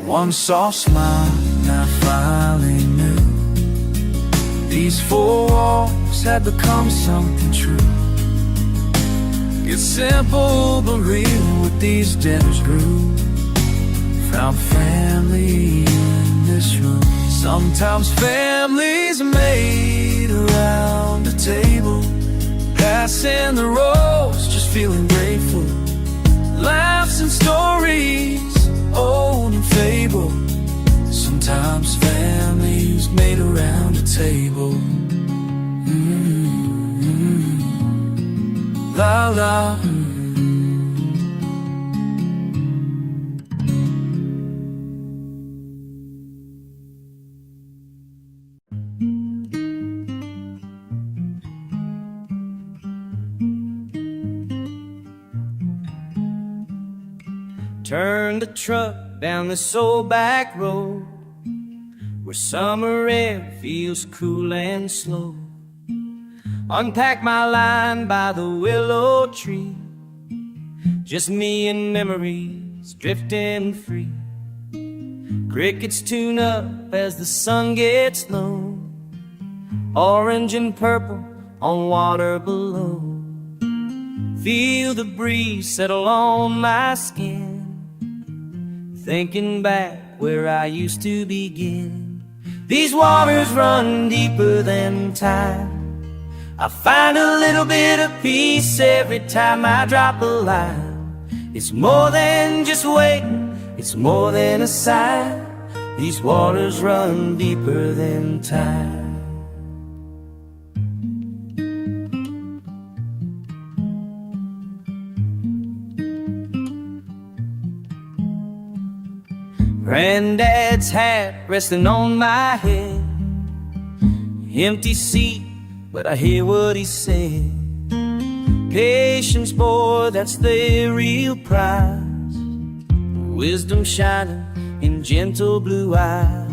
One soft smile, and I finally knew these four walls had become something true. It's simple but real with these dinners grew. Found family in this room. Sometimes families made around the table, passing the rolls, just feeling grateful. Laughs and stories, old and fable. Sometimes families made around the table. La la. Turn the truck down this old back road where summer air feels cool and slow. Unpack my line by the willow tree, just me and memories drifting free. Crickets tune up as the sun gets low, orange and purple on water below. Feel the breeze settle on my skin, thinking back where I used to begin. These waters run deeper than time. I find a little bit of peace every time I drop a line. It's more than just waiting, it's more than a sign. These waters run deeper than time. Granddad's hat resting on my head, empty seat, but I hear what he said. Patience, boy, that's the real prize. Wisdom shining in gentle blue eyes.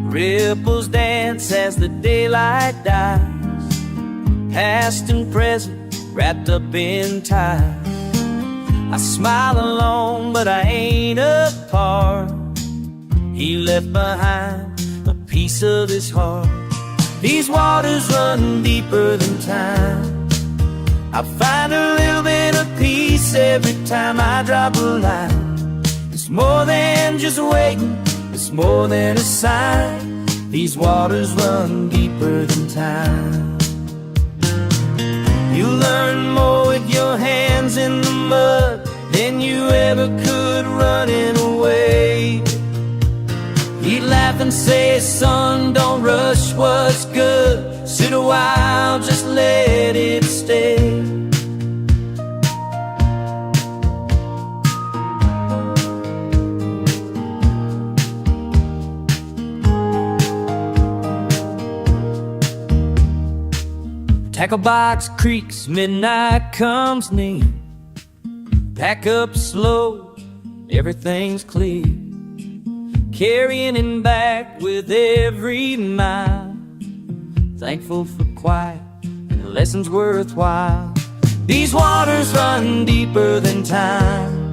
Ripples dance as the daylight dies. Past and present wrapped up in ties. I smile alone, but I ain't apart. He left behind a piece of his heart. These waters run deeper than time. I find a little bit of peace every time I drop a line. It's more than just waiting, it's more than a sign. These waters run deeper than time. You learn more with your hands in the mud than you ever could running away. He'd laugh and say, son, don't rush what's good. Sit a while, just let it stay. Tackle box creaks, midnight comes near. Pack up slow, everything's clear. Carrying him back with every mile. Thankful for quiet and lessons worthwhile. These waters run deeper than time.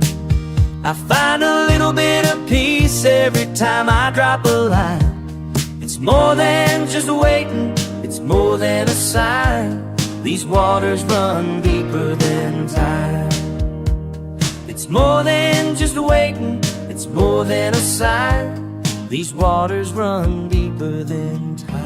I find a little bit of peace every time I drop a line. It's more than just waiting, it's more than a sign. These waters run deeper than time. It's more than just waiting, it's more than a sign. These waters run deeper than time.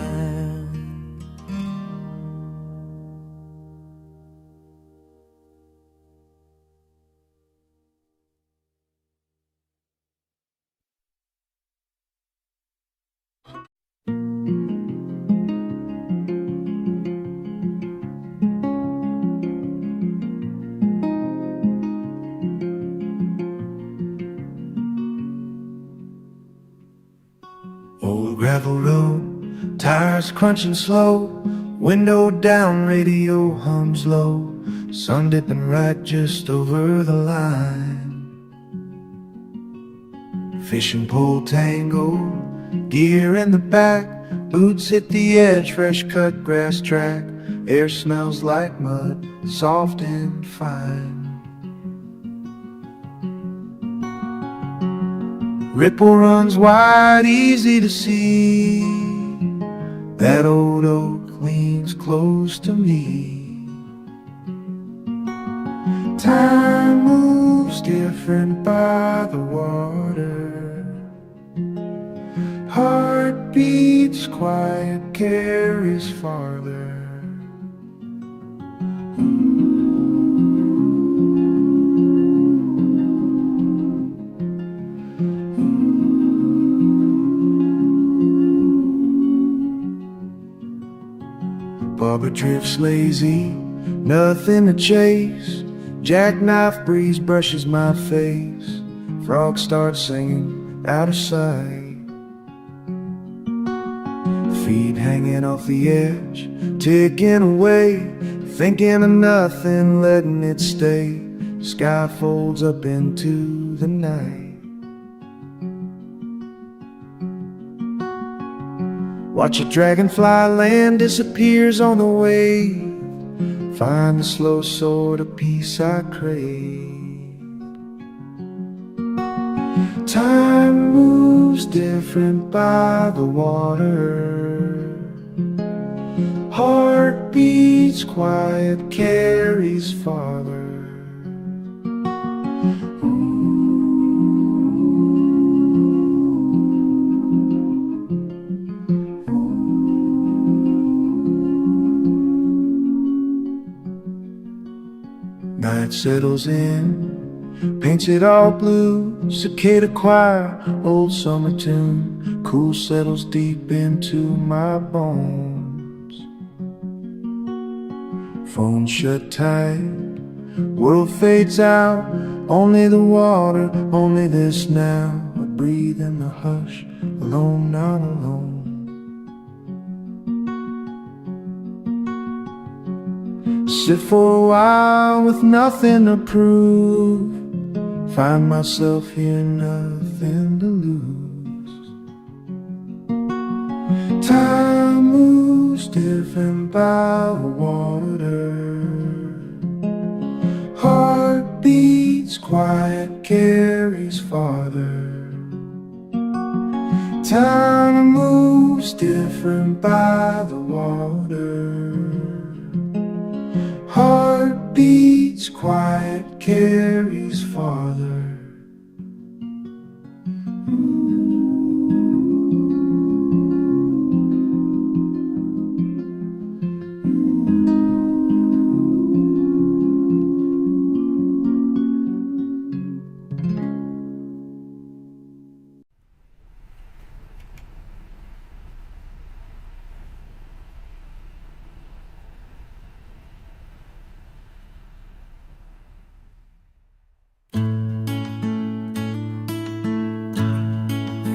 Old gravel road, tires crunching slow, window down, radio hums low, sun dipping right just over the line. Fishing pole tango, gear in the back, boots hit the edge, fresh cut grass track, air smells like mud, soft and fine. Ripple runs wide, easy to see. That old oak leans close to me. Time moves different by the water. Heart beats quiet, carries farther. Barbara drifts lazy, nothing to chase. Jackknife breeze brushes my face. Frogs start singing out of sight. Feet hanging off the edge, ticking away, thinking of nothing, letting it stay. Sky folds up into the night. Watch a dragonfly land, disappears on the wave. Find the slow sort of peace I crave. Time moves different by the water. Heart beats quiet, carries farther. Night settles in, paints it all blue. Cicada choir, old summer tune. Cool settles deep into my bones. Phone shut tight, world fades out. Only the water, only this now. I breathe in the hush, alone, not alone. Sit for a while with nothing to prove. Find myself here, nothing to lose. Time moves different by the water. Heart beats quiet, carries farther. Time moves different by the water. Heart beats quiet, carries farther.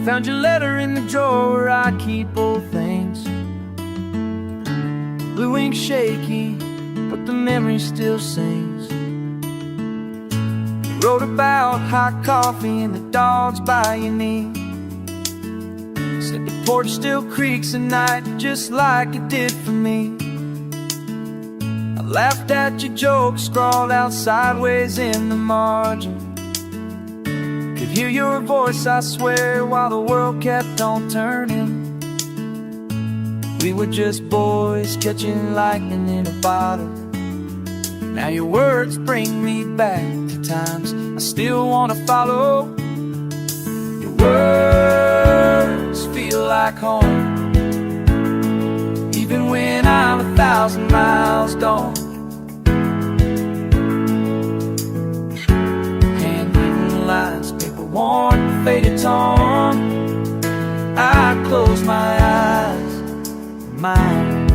Found your letter in the drawer where I keep old things. Blue ink shaky, but the memory still sings. You wrote about hot coffee and the dogs by your knee. Said the porch still creaks at night just like it did for me. laughed at your jokes, scrawled out sideways in the margin. Could hear your voice, I swear, while the world kept on turning. We were just boys catching lightning in a bottle. Now your words bring me back to times I still wanna follow. Your words feel like home, even when I'm 1,000 miles gone. Handwritten lines, paper worn, faded, torn. I close my eyes, mine.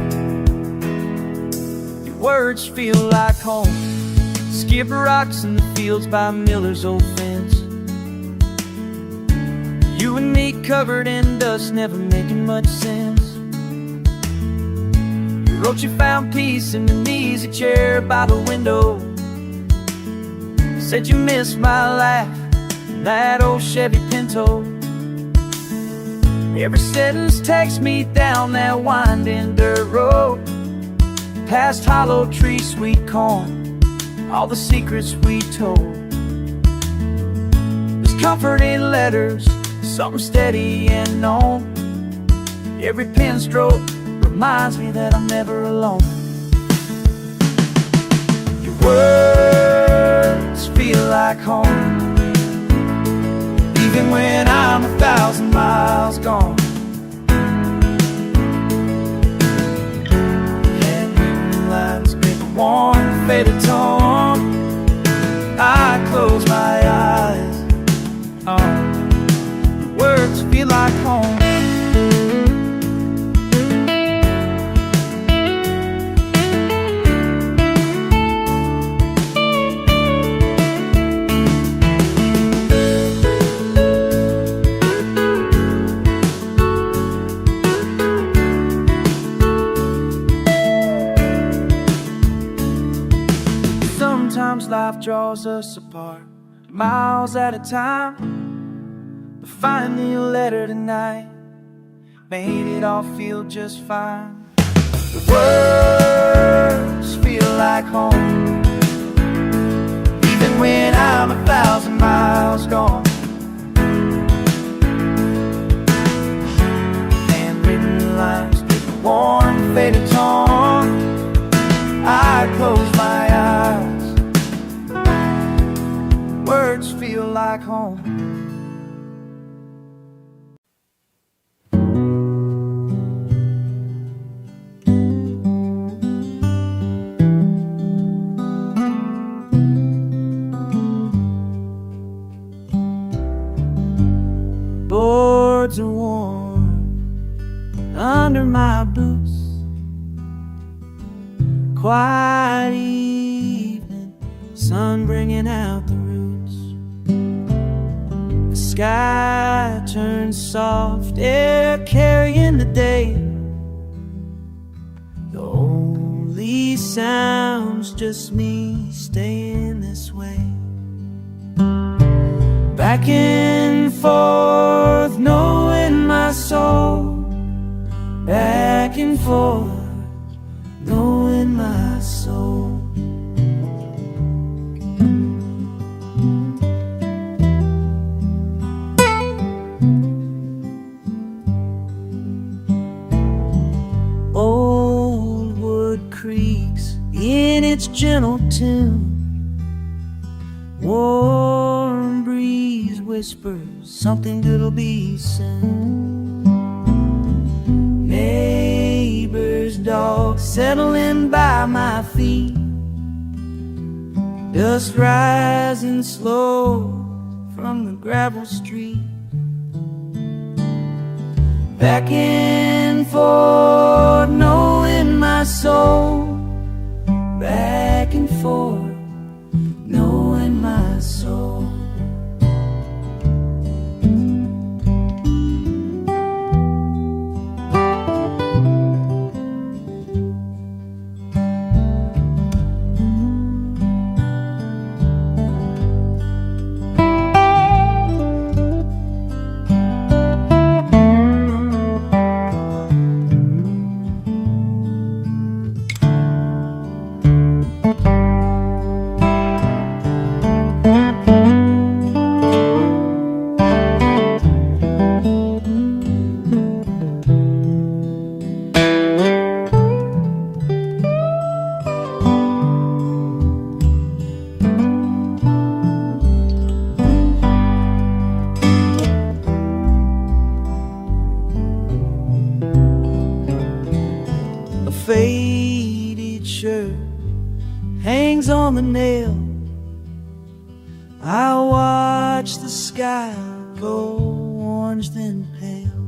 Your words feel like home. Skip rocks in the fields by Miller's old fence. You and me covered in dust, never making much sense. You wrote you found peace in an easy chair by the window. Said you missed my laugh in that old Chevy Pinto. Every sentence takes me down that winding dirt road, past hollow tree, sweet corn, all the secrets we told. There's comfort in letters, something steady and known. Every pen stroke reminds me that I'm never alone. Your words feel like home, even when I'm 1,000 miles gone. Handwritten lines, paper worn, faded, torn. I close my eyes, words feel like home. Sometimes life draws us apart, miles at a time. But finding your letter tonight made it all feel just fine. The words feel like home, even when I'm 1,000 miles gone. Handwritten lines, paper worn, faded, torn. I close my eyes, words feel like home. Boards are warm under my boots. Quiet evening, sun bringing out the roots. The sky turns soft, air carrying the day. The only sound's just me staying this way. Back and forth, knowing my soul. Back and forth, knowing my soul. Old wood creaks in its gentle tune. Warm breeze whispers something good'll be soon. Neighbor's dog settling by my feet. Dust rising slow from the gravel street. Back and forth, knowing my soul. Back and forth, knowing my soul. the nail. I watch the sky go orange then pale.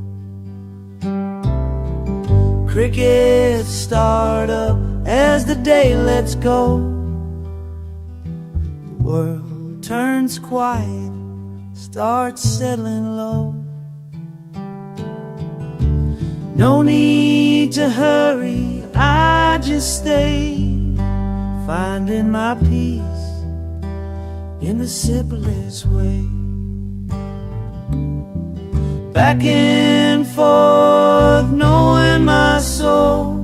Crickets start up as the day lets go. The world turns quiet, starts settling low. No need to hurry, I just stay, finding my peace in the simplest way. Back and forth, knowing my soul.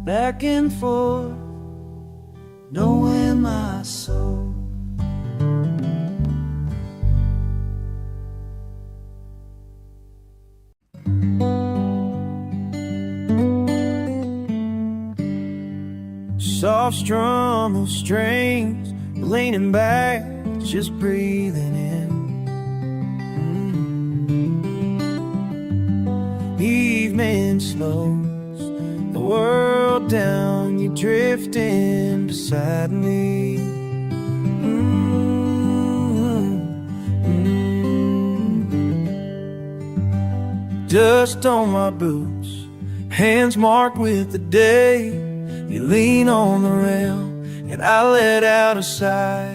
Back and forth, knowing my soul. Soft strum of strings, leaning back, just breathing in. Evening slows the world down, you're drifting beside me. Dust on my boots, hands marked with the day. You lean on the rail, and I let out a sigh.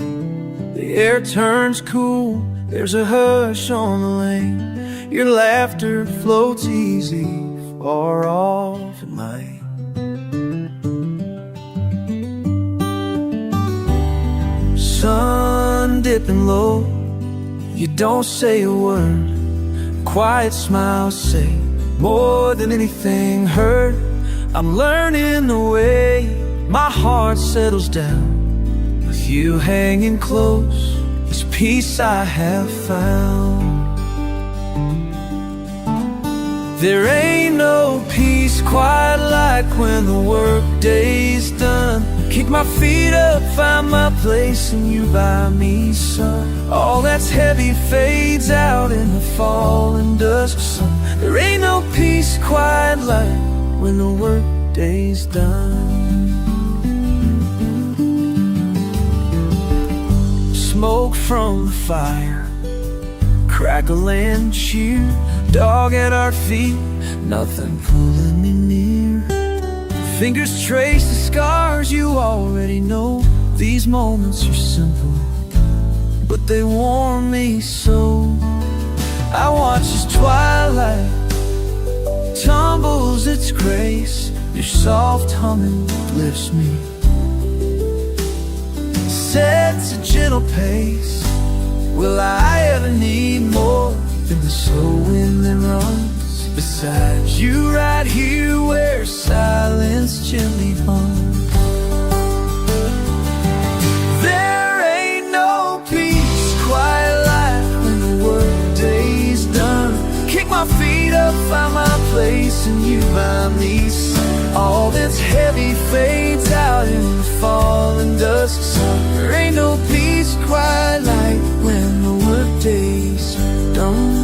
The air turns cool, there's a hush on the lane. Your laughter floats easy, far off at night. Sun dipping low, you don't say a word. Quiet smiles say more than anything heard. I'm learning the way my heart settles down. With you hanging close, this peace I have found. There ain't no peace quite like when the work day's done. Kick my feet up, find my place, and you by me, son. All that's heavy fades out in the falling dusk sun. There ain't no peace quite like when the work day's done. Smoke from the fire, crackle and cheer. Dog at our feet, nothing pulling me near. Fingers trace the scars you already know. These moments are simple, but they warm me so. I watch as twilight tumbles its grace. Your soft humming lifts me, sets a gentle pace. Will I ever need more than the slow wind that runs beside you right here where silence gently hums? There ain't no peace quite like when the work day's done. Kick my feet up, find my place, and you by me. All that's heavy fades out in the falling dusk sun. There ain't no peace quite like when the work day's done.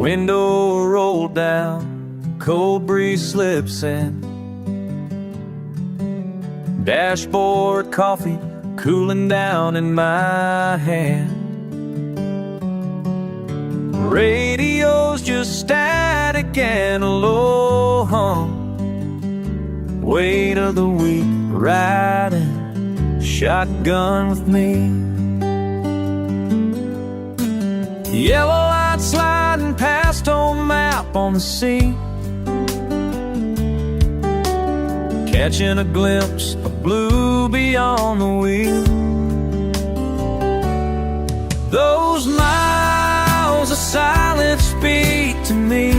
Window rolled down, cold breeze slips in. Dashboard coffee cooling down in my hand. Radio's just static and a low hum. Weight of the week riding shotgun with me. Yellow light sliding past old map on the sea, catching a glimpse of blue beyond the wheel. Those miles of silence speak to me.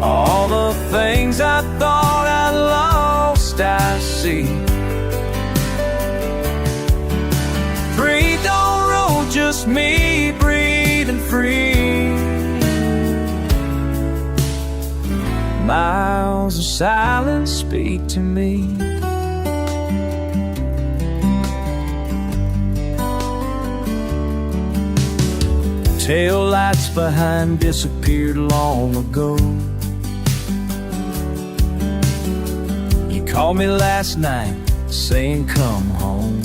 All the things I thought sea. Breathe, don't roll, just me breathing free. Miles of silence speak to me. Tail lights behind disappeared long ago. You called me last night saying come home.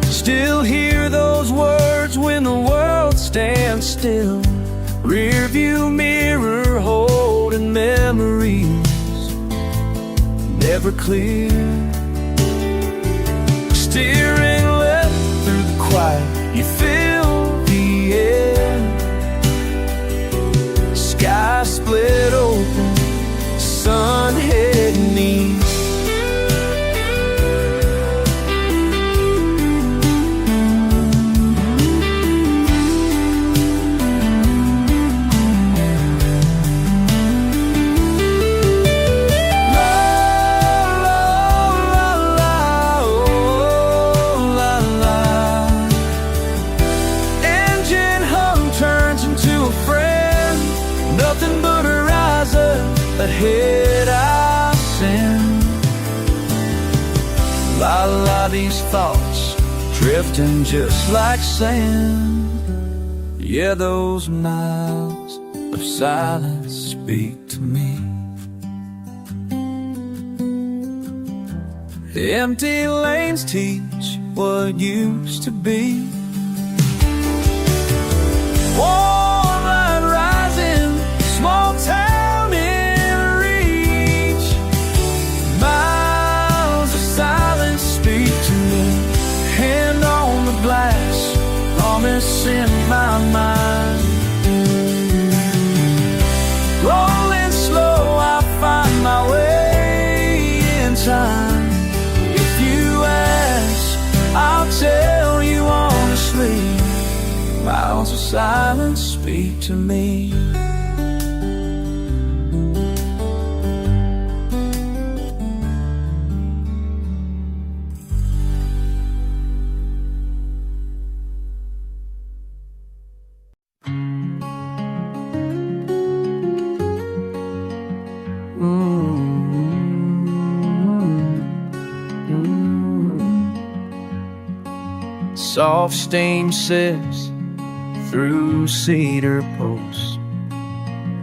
Still hear those words when the world stands still. Rear view mirror holding memories never clear. Steering left through the quiet, you feel the air. Sky split open, sun heading east. Ahead I send. La these thoughts drifting just like sand. Yeah, those miles of silence speak to me. The empty lanes teach what used to be. Warm light rising, small town glass, promise in my mind. Rolling slow, I find my way in time. If you ask, I'll tell you honestly. Miles of silence speak to me. Soft steam sifts through cedar posts.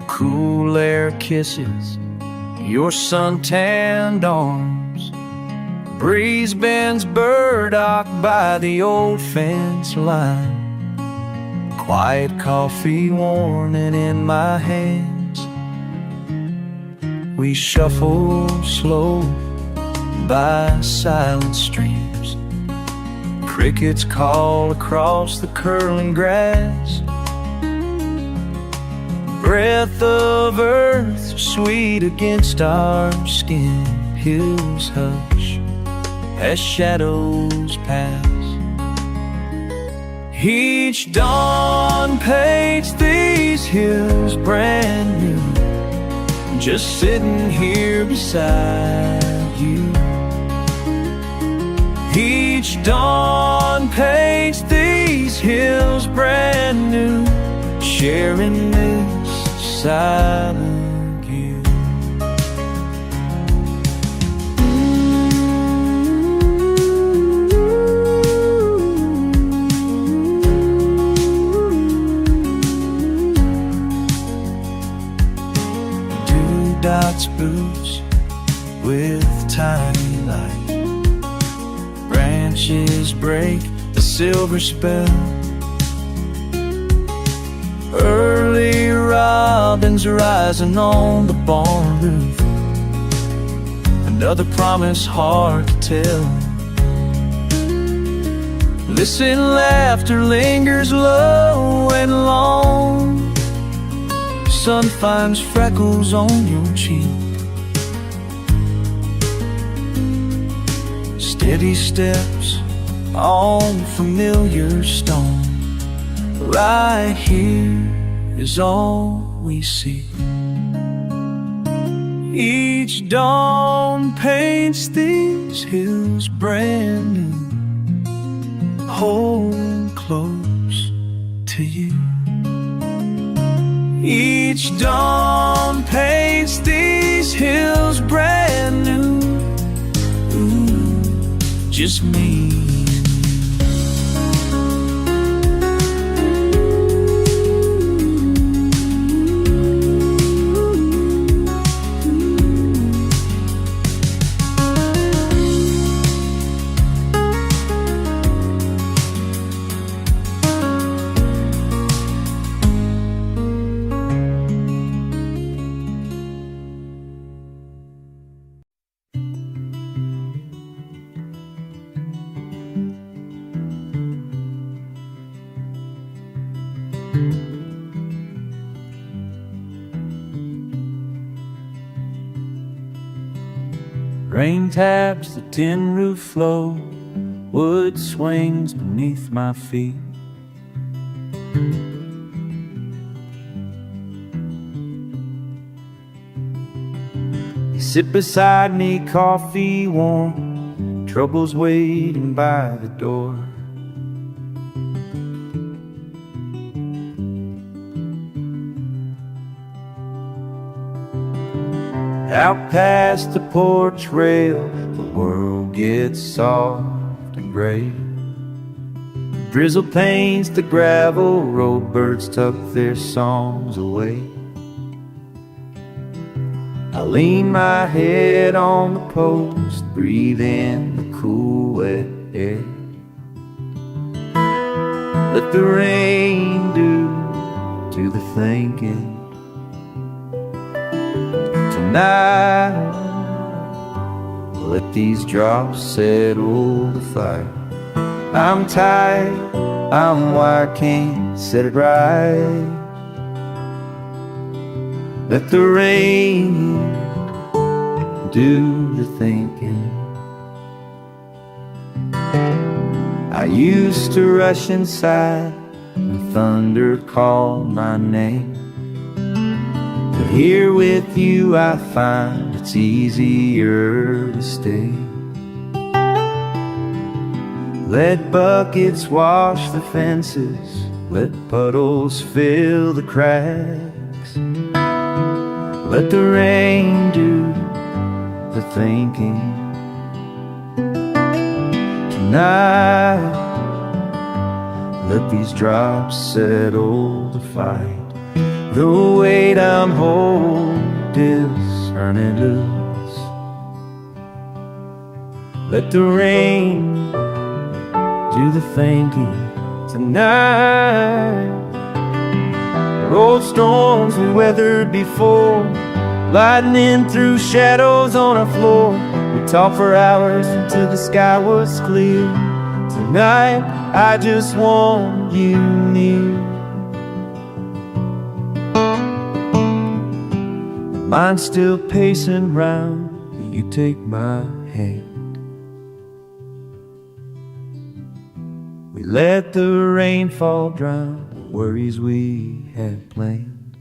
Cool air kisses your sun-tanned arms. Breeze bends burdock by the old fence line. Quiet coffee warming in my hands. We shuffle slow by silent streams. Crickets call across the curling grass. Breath of earth sweet against our skin. Hills hush as shadows pass. Each dawn paints these hills brand new. Just sitting here beside you. Each dawn paints these hills brand new, sharing this silent view. Dewdot's boots with tiny light. Branches break the silver spell. Early robins rising on the barn roof. Another promise hard to tell. Listen, laughter lingers low and long. Sun finds freckles on your cheek. Steady steps on familiar stone. Right here is all we see. Each dawn paints these hills brand new, hold close to you. Each dawn paints these hills brand new. Ooh, just me. Rain taps the tin roof floor, wood swings beneath my feet. You sit beside me, coffee warm, troubles waiting by the door. Out past the porch rail, the world gets soft and gray. Drizzle paints the gravel road, birds tuck their songs away. I lean my head on the post, breathe in the cool wet air. Let the rain do the thinking. Tonight, let these drops settle the fire. I'm tired, I'm why I can't set it right. Let the rain do the thinking. I used to rush inside when thunder called my name. But here with you I find it's easier to stay. Let buckets wash the fences, let puddles fill the cracks. Let the rain do the thinking. Tonight, let these drops settle the fight. The weight I'm holding is turning loose. Let the rain do the thinking tonight. Road storms we weathered before, lightning through shadows on our floor. We talked for hours until the sky was clear. Tonight I just want you near. Mind's still pacing round, you take my hand. We let the rainfall drown the worries we had planned.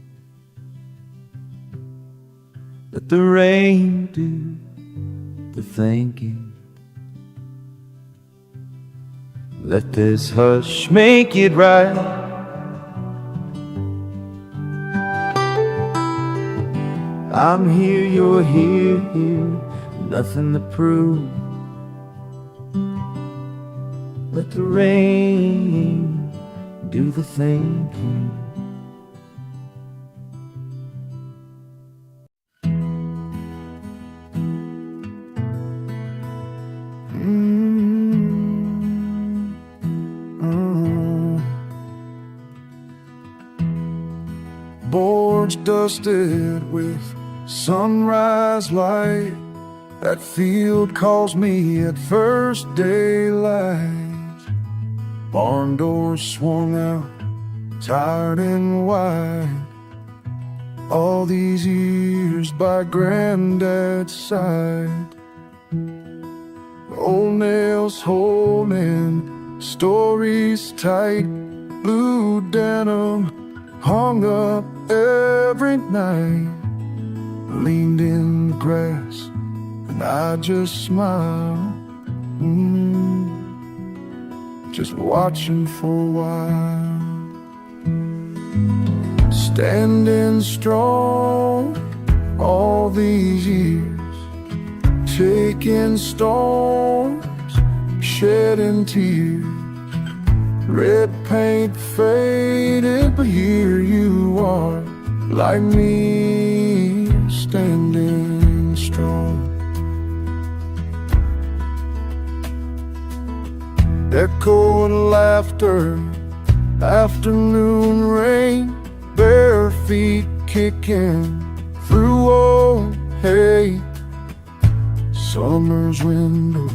Let the rain do the thinking. Let this hush make it right. I'm here, you're here, nothing to prove. Let the rain do the thinking. Boards dusted with sunrise light. That field calls me at first daylight. Barn doors swung out, tired and wide. All these years by Granddad's side. Old nails holding stories tight. Blue denim hung up every night. leaned in the grass, and I just smiled, just watching for a while. Standing strong all these years, taking storms, shedding tears. Red paint faded, but here you are, like me, standing strong. Echo and laughter, afternoon rain, bare feet kicking through old hay. Summer's window,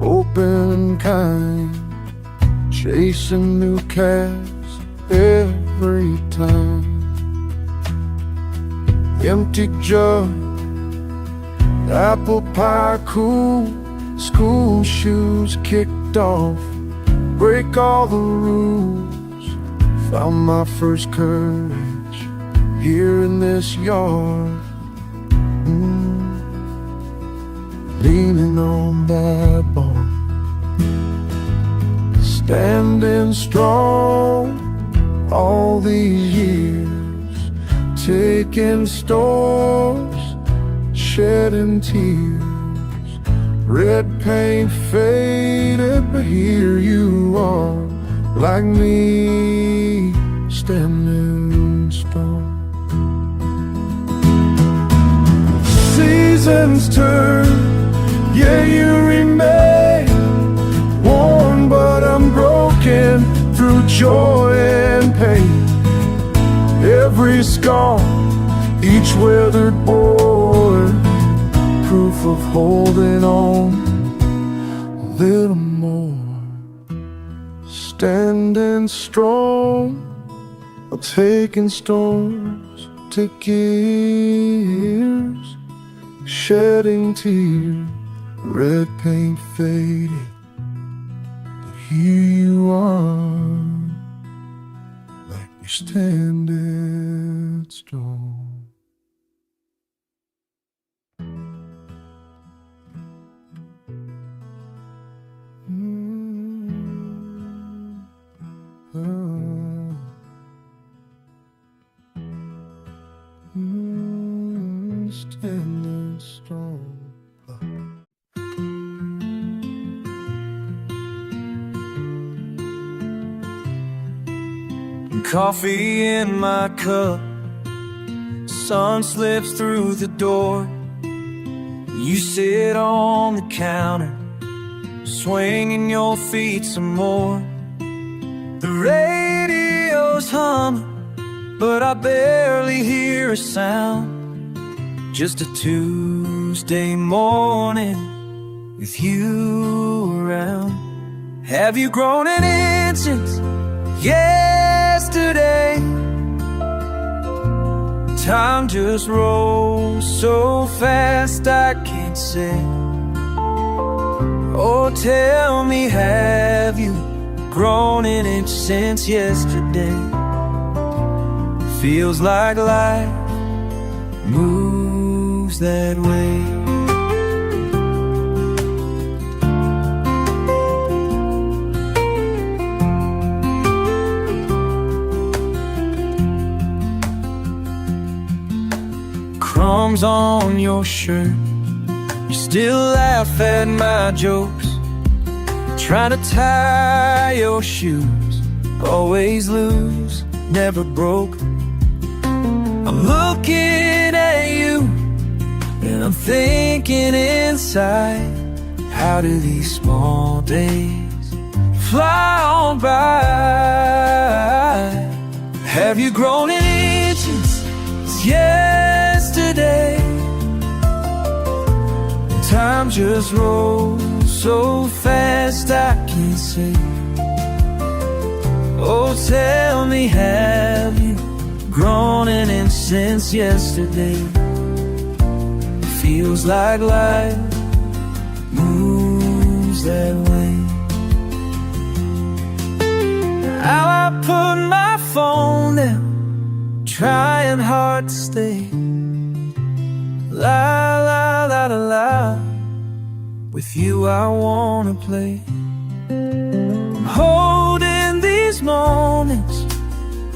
open and kind, chasing new calves every time. Empty jug, apple pie cool, school shoes kicked off, break all the rules. Found my first courage here in this yard, leaning on that bar. Standing strong all these years, taking storms, shedding tears. Red paint faded, but here you are, like me, standing strong. Seasons turn, yeah, you remain worn, but I'm broken through joy and pain. Every scar, each weathered board, proof of holding on a little more. Standing strong, or taking storms to gears, shedding tears, red paint faded, but here you are, like you're standing strong. Standing strong. Coffee in my cup, sun slips through the door. You sit on the counter, swinging your feet some more. The radio's humming, but I barely hear a sound. Just a Tuesday morning with you around. Have you grown an inch since yesterday? Time just rolls so fast I can't say. Oh, tell me, have you grown an inch since yesterday? Feels like life moves that way. Crumbs on your shirt, you still laugh at my jokes. Try to tie your shoes, always lose, never broke. I'm looking at you, and I'm thinking inside, how do these small days fly on by? Have you grown in inches since yesterday? Time just rolls so fast I can't say. Oh, tell me, have you grown an inch since yesterday? Feels like life moves that way. How I put my phone down, trying hard to stay La la la la la. With you I wanna play. I'm holding these moments,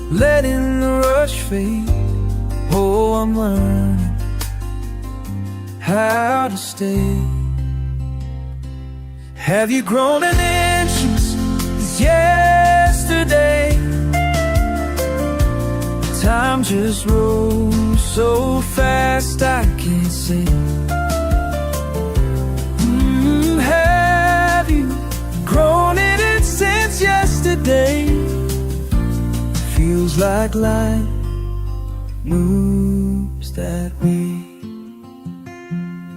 letting the rush fade. Oh, I'm learning how to stay. Have you grown an inch since yesterday? Time just rolls so fast I can't say. Have you grown in it since yesterday? Feels like life moves that way.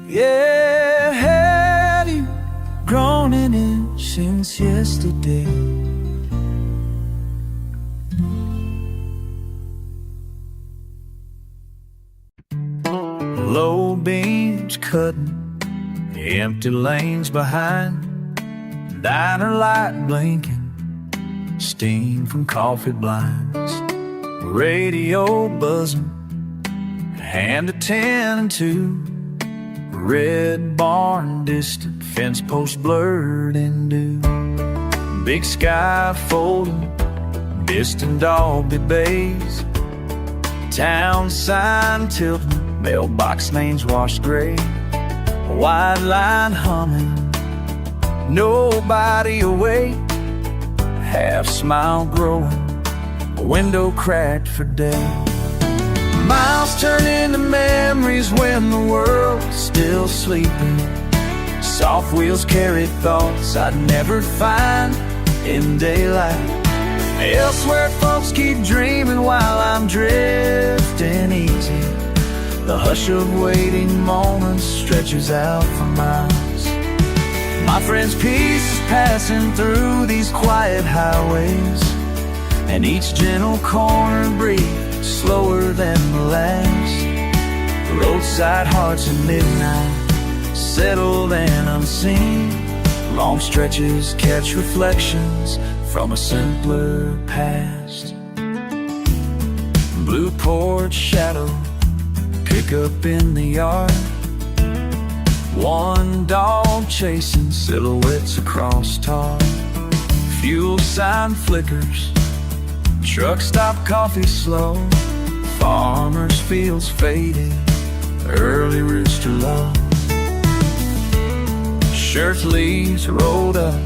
Yeah, have you grown in it since yesterday? Low beams cutting empty lanes behind, diner light blinking, steam from coffee blinds, radio buzzing, hand to 10 and 2, red barn distant, fence post blurred in dew, big sky folding, distant Dalby bays, town sign tilting, mailbox names washed gray, wide line humming, nobody awake, half smile growing, a window cracked for day. Miles turn into memories when the world's still sleeping. Soft wheels carry thoughts I'd never find in daylight. Elsewhere folks keep dreaming while I'm drifting easy. The hush of waiting moments stretches out for miles. My friend's peace is passing through these quiet highways, and each gentle corner breathes slower than the last. Roadside hearts at midnight, settled and unseen. Long stretches catch reflections from a simpler past. Blue porch shadow, pick up in the yard. One dog chasing silhouettes across tar. Fuel sign flickers, truck stop coffee slow. Farmer's fields faded, early rooster low. Shirt sleeves rolled up,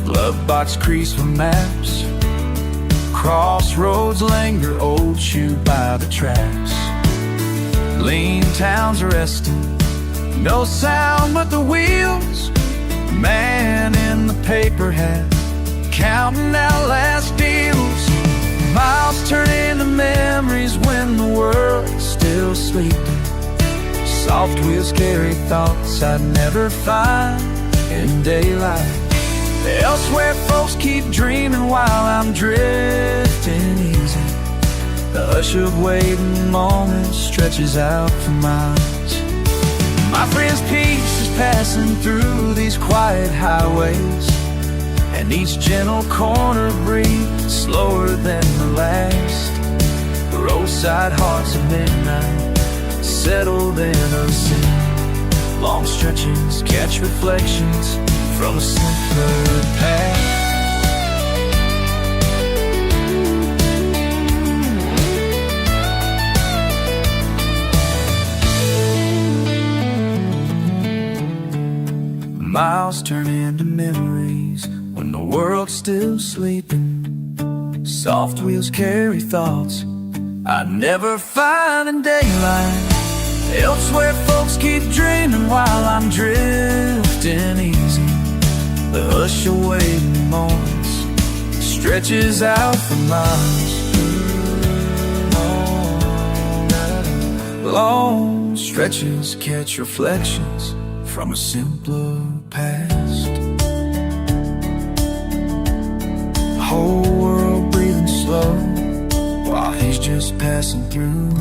glove box crease for maps. Crossroads linger, old shoe by the tracks. Lean towns resting, no sound but the wheels. Man in the paper hat, counting out last deals. Miles turn into memories when the world's still sleeping. Soft wheels carry thoughts I'd never find in daylight. Elsewhere folks keep dreaming while I'm drifting easy. The hush of waiting moments stretches out for miles. My friend's peace is passing through these quiet highways, and each gentle corner breathes slower than the last. Roadside hearts at midnight, settled and unseen. Long stretches catch reflections from a simpler past. Miles turn into memories when the world's still sleeping. Soft wheels carry thoughts I'd never find in daylight. Elsewhere folks keep dreaming while I'm drifting easy. The hush of waiting moments stretches out for miles. Long stretches catch reflections from a simpler past. Whole world breathing slow while he's just passing through.